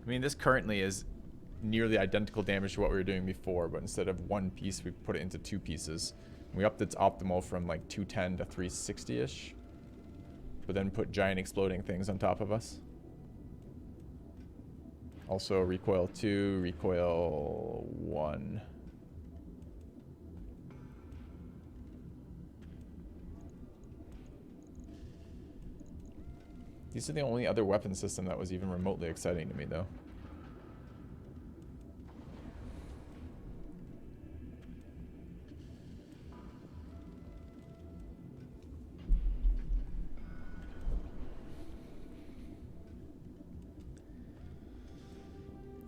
I mean, this currently is nearly identical damage to what we were doing before, but instead of 1 piece, we put it into 2 pieces. We upped its optimal from like 210 to 360-ish, but then put giant exploding things on top of us. Also recoil 2, recoil 1. These are the only other weapon system that was even remotely exciting to me, though.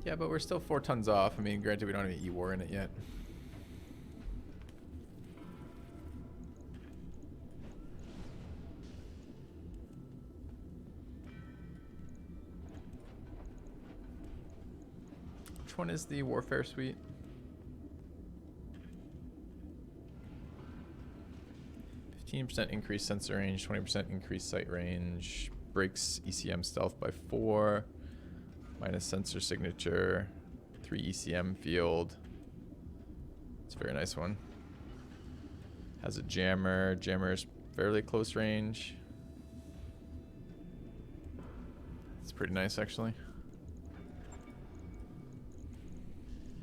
Yeah, but we're still 4 tons off. I mean, granted, we don't have any E-War in it yet. Which one is the Warfare Suite? 15% increased sensor range, 20% increased sight range, breaks ECM stealth by 4. Minus sensor signature, 3 ECM field. It's a very nice one. Has a jammer. Jammer's fairly close range. It's pretty nice, actually.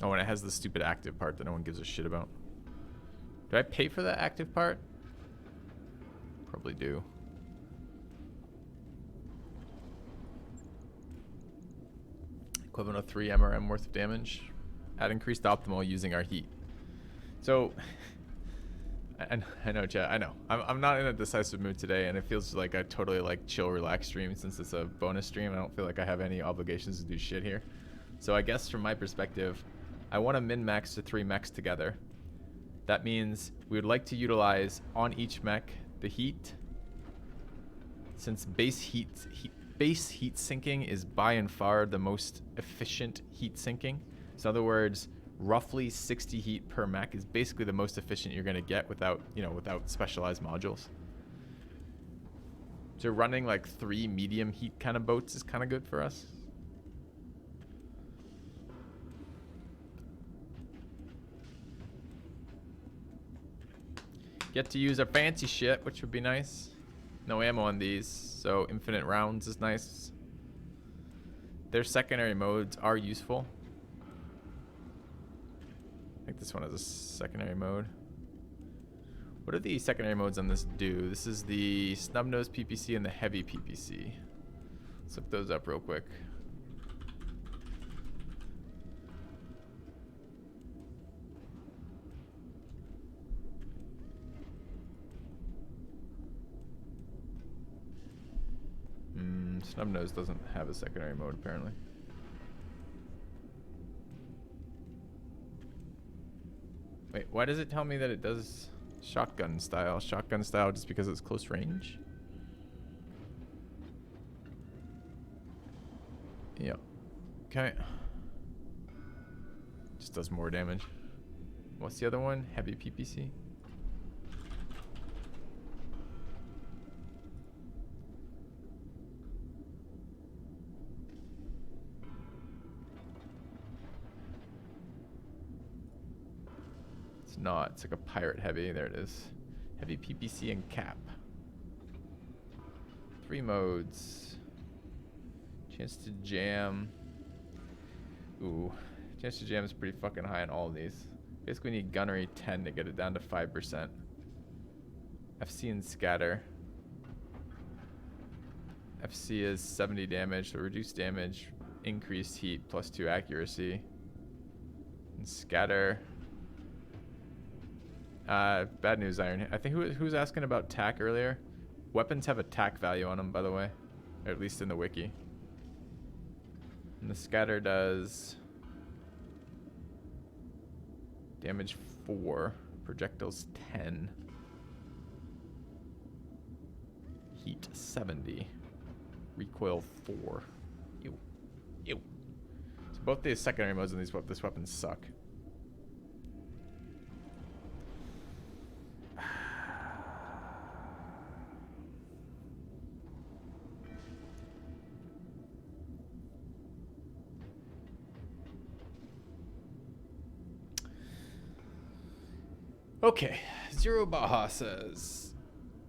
Oh, and it has the stupid active part that no one gives a shit about. Do I pay for that active part? Probably do. Equivalent of 3 MRM worth of damage at increased optimal using our heat. So, I know, chat. I know. I'm not in a decisive mood today, and it feels like a totally like chill, relaxed stream since it's a bonus stream. I don't feel like I have any obligations to do shit here. So I guess from my perspective, I want to min-max to 3 mechs together. That means we would like to utilize on each mech the heat. Since base heat sinking is by and far the most efficient heat sinking. So in other words, roughly 60 heat per mech is basically the most efficient you're going to get without, without specialized modules. So running like 3 medium heat kind of boats is kind of good for us. Get to use our fancy shit, which would be nice. No ammo on these, so infinite rounds is nice. Their secondary modes are useful. I think this one has a secondary mode. What do the secondary modes on this do? This is the snub-nosed PPC and the heavy PPC. Let's look those up real quick. Snub-nosed doesn't have a secondary mode, apparently. Wait, why does it tell me that it does shotgun style? Shotgun style just because it's close range? Yep. Okay. Just does more damage. What's the other one? Heavy PPC? Not. It's like a pirate heavy. There it is. Heavy PPC and cap. 3 modes. Chance to jam. Ooh. Chance to jam is pretty fucking high on all of these. Basically need gunnery 10 to get it down to 5%. FC and scatter. FC is 70 damage, so reduced damage, increased heat, +2 accuracy. And scatter. Bad news, Iron. I think who was asking about tack earlier? Weapons have a tack value on them, by the way. Or at least in the wiki. And the scatter does damage 4, projectiles 10, heat 70, recoil 4. Ew. Ew. So both the secondary modes in this weapon suck. Okay, Zero Baja says,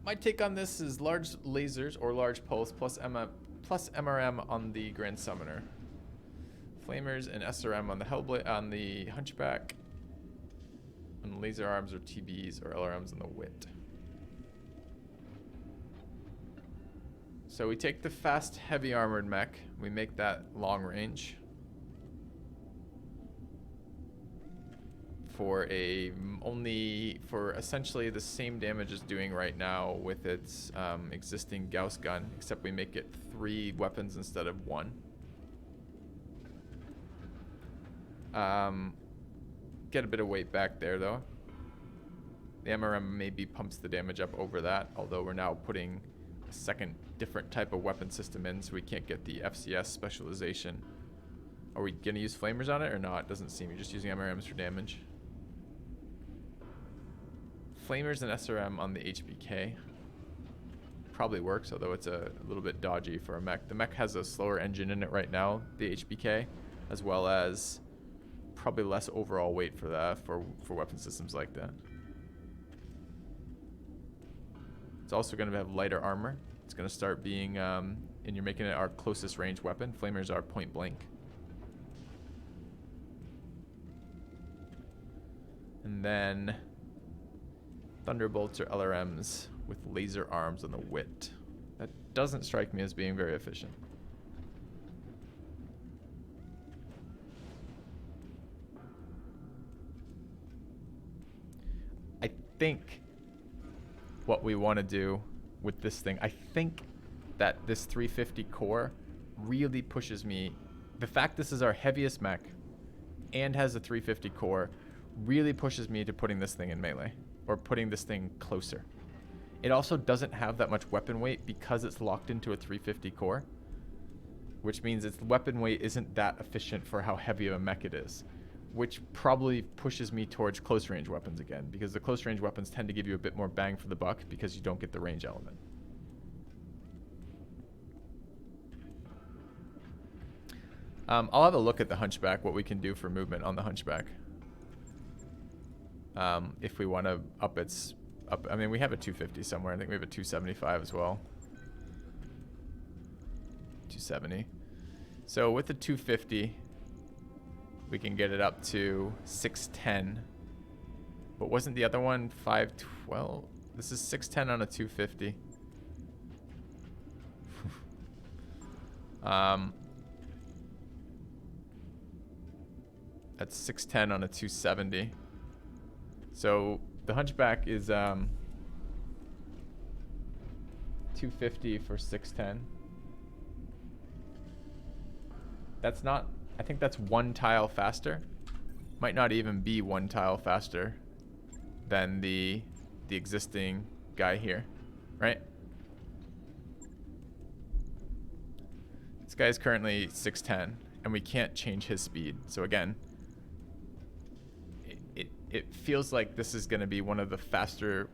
my take on this is large lasers or large pulse plus MRM on the Grand Summoner, flamers and SRM on the Hellblade, on the Hunchback, and laser arms or TBs or LRMs on the Wit. So we take the fast, heavy armored mech, we make that long range. For essentially the same damage it's doing right now with its existing Gauss gun, except we make it 3 weapons instead of 1. Get a bit of weight back there though. The MRM maybe pumps the damage up over that, although we're now putting a second different type of weapon system in, so we can't get the FCS specialization. Are we gonna use flamers on it or not? It doesn't seem. You're just using MRMs for damage. Flamers and SRM on the HBK probably works, although it's a little bit dodgy for a mech. The mech has a slower engine in it right now, the HBK, as well as probably less overall weight for that, for weapon systems like that. It's also going to have lighter armor. It's going to start being, and you're making it our closest range weapon. Flamers are point blank. And then Thunderbolts or LRMs with laser arms on the Wit. That doesn't strike me as being very efficient. I think what we want to do with this thing, I think that this 350 core really pushes me. The fact this is our heaviest mech and has a 350 core really pushes me to putting this thing in melee. Or putting this thing closer. It also doesn't have that much weapon weight because it's locked into a 350 core, which means its weapon weight isn't that efficient for how heavy of a mech it is, which probably pushes me towards close range weapons again, because the close range weapons tend to give you a bit more bang for the buck because you don't get the range element. I'll have a look at the Hunchback, what we can do for movement on the Hunchback. If we want to up its I mean, we have a 250 somewhere. I think we have a 275 as well. 270. So with the 250, we can get it up to 610. But wasn't the other one 512? This is 610 on a 250. That's 610 on a 270. So the Hunchback is 250 for 610. That's not, I think that's 1 tile faster. Might not even be 1 tile faster than the existing guy here, right? This guy is currently 610 and we can't change his speed. So again, it feels like this is going to be one of the faster,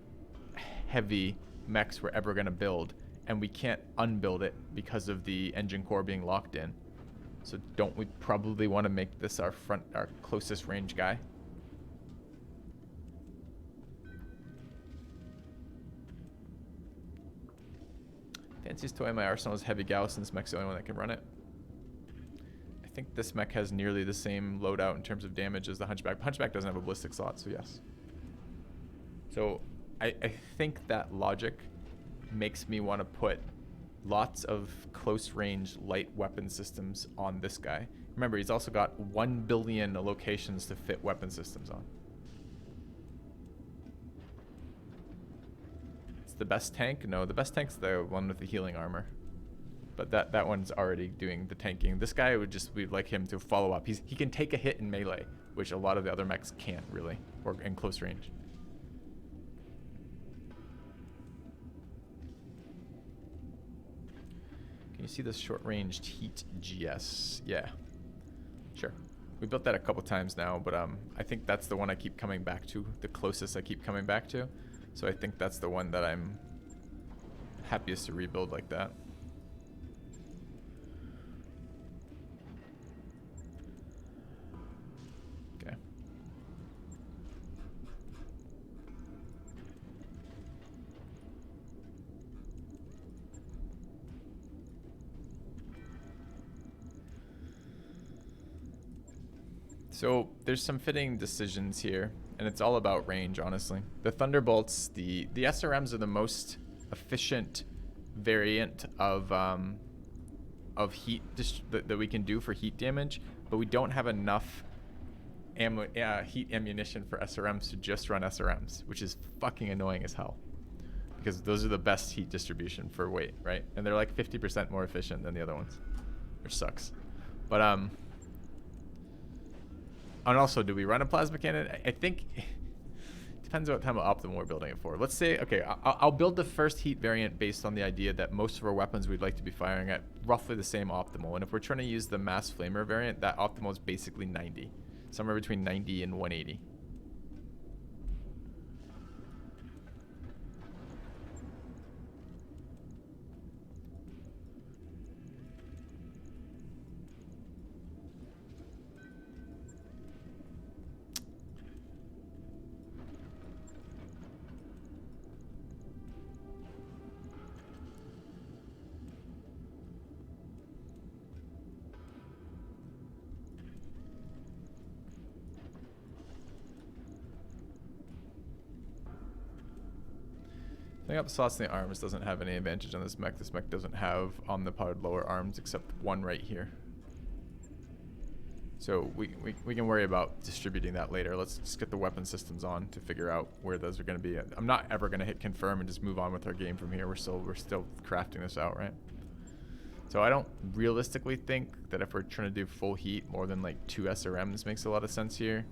heavy mechs we're ever going to build, and we can't unbuild it because of the engine core being locked in. So don't we probably want to make this our closest range guy? Fanciest toy in my arsenal is Heavy Gauss, and this mech's the only one that can run it. I think this mech has nearly the same loadout in terms of damage as the Hunchback. Hunchback doesn't have a ballistic slot, so yes. So I think that logic makes me want to put lots of close range light weapon systems on this guy. Remember, he's also got 1 billion locations to fit weapon systems on. It's the best tank? No, the best tank's the one with the healing armor. But that one's already doing the tanking. This guy we'd like him to follow up. He can take a hit in melee, which a lot of the other mechs can't really, or in close range. Can you see this short-ranged heat GS? Yeah, sure. We built that a couple times now, but I think that's the one I keep coming back to, the closest I keep coming back to. So I think that's the one that I'm happiest to rebuild like that. Okay. So there's some fitting decisions here, and it's all about range, honestly. The Thunderbolts, the SRMs are the most efficient variant of heat that we can do for heat damage, but we don't have enough heat ammunition for SRMs to just run SRMs, which is fucking annoying as hell, because those are the best heat distribution for weight, right? And they're like 50% more efficient than the other ones, which sucks. But and also, do we run a plasma cannon? I think it depends on what type of optimal we're building it for. Let's say, okay, I'll build the first heat variant based on the idea that most of our weapons we'd like to be firing at roughly the same optimal. And if we're trying to use the mass flamer variant, that optimal is basically 90, somewhere between 90 and 180. Filling up the slots in the arms doesn't have any advantage on this mech. This mech doesn't have omnipowered lower arms except one right here. So we can worry about distributing that later. Let's just get the weapon systems on to figure out where those are going to be. I'm not ever going to hit confirm and just move on with our game from here. We're still crafting this out, right? So I don't realistically think that if we're trying to do full heat, more than like 2 SRMs makes a lot of sense here.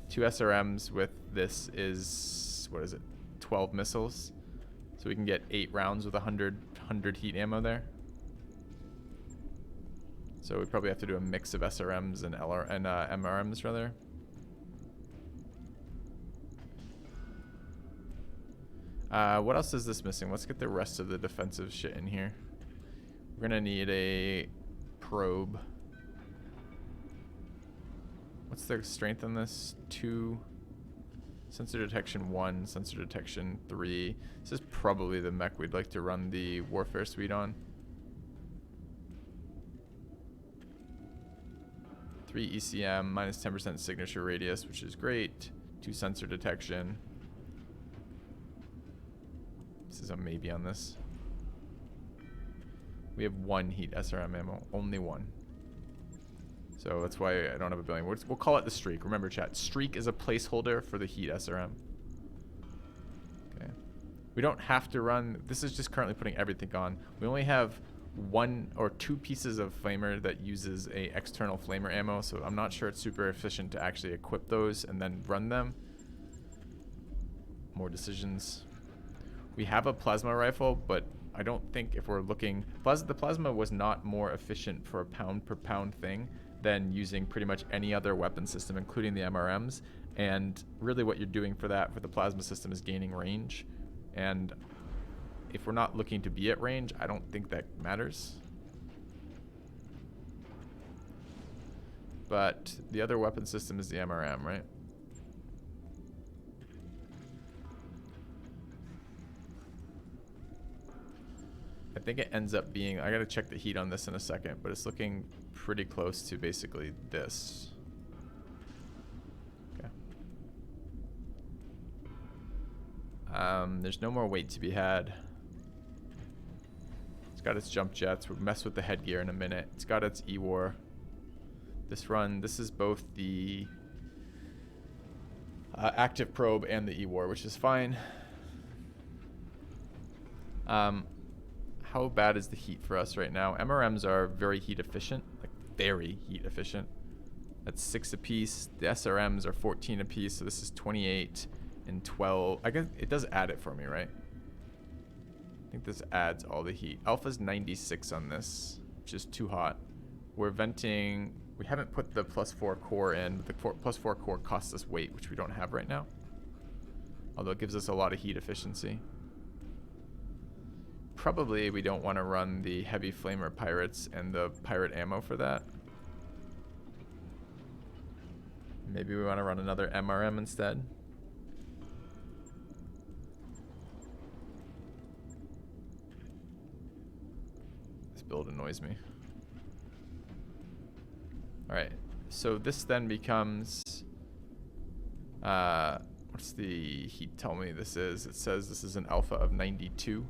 2 SRMs with this is, what is it, 12 missiles. So we can get 8 rounds with 100 heat ammo there. So we probably have to do a mix of SRMs and MRMs rather. What else is this missing? Let's get the rest of the defensive shit in here. We're gonna need a probe. What's the strength on this? 2. Sensor detection 1, sensor detection 3. This is probably the mech we'd like to run the warfare suite on. 3 ECM, minus 10% signature radius, which is great. 2 sensor detection. This is a maybe on this. We have 1 heat SRM ammo, only 1. So that's why I don't have a billion. We'll call it the Streak. Remember, chat, Streak is a placeholder for the heat SRM. Okay. We don't have to run. This is just currently putting everything on. We only have 1 or 2 pieces of flamer that uses a external flamer ammo, so I'm not sure it's super efficient to actually equip those and then run them. More decisions. We have a plasma rifle, but I don't think if we're looking... The plasma was not more efficient for a pound per pound thing than using pretty much any other weapon system, including the MRMs. And really what you're doing for that, for the plasma system, is gaining range. And if we're not looking to be at range, I don't think that matters. But the other weapon system is the MRM, right? think it ends up being, I gotta check the heat on this in a second, but it's looking pretty close to basically this. Okay. There's no more weight to be had. It's got its jump jets. We'll mess with the headgear in a minute. It's got its E-War. This run, this is both the active probe and the E-War, which is fine. How bad is the heat for us right now? MRMs are very heat efficient, like very heat efficient. That's 6 apiece. The SRMs are 14 apiece, so this is 28 and 12. I guess it does add it for me, right? I think this adds all the heat. Alpha's 96 on this, which is too hot. We're venting. We haven't put the +4 core in. The +4 core costs us weight, which we don't have right now. Although it gives us a lot of heat efficiency. Probably we don't want to run the heavy flamer pirates and the pirate ammo for that. Maybe we want to run another MRM instead. This build annoys me. Alright, so this then becomes, what's the heat tell me this is? It says this is an alpha of 92.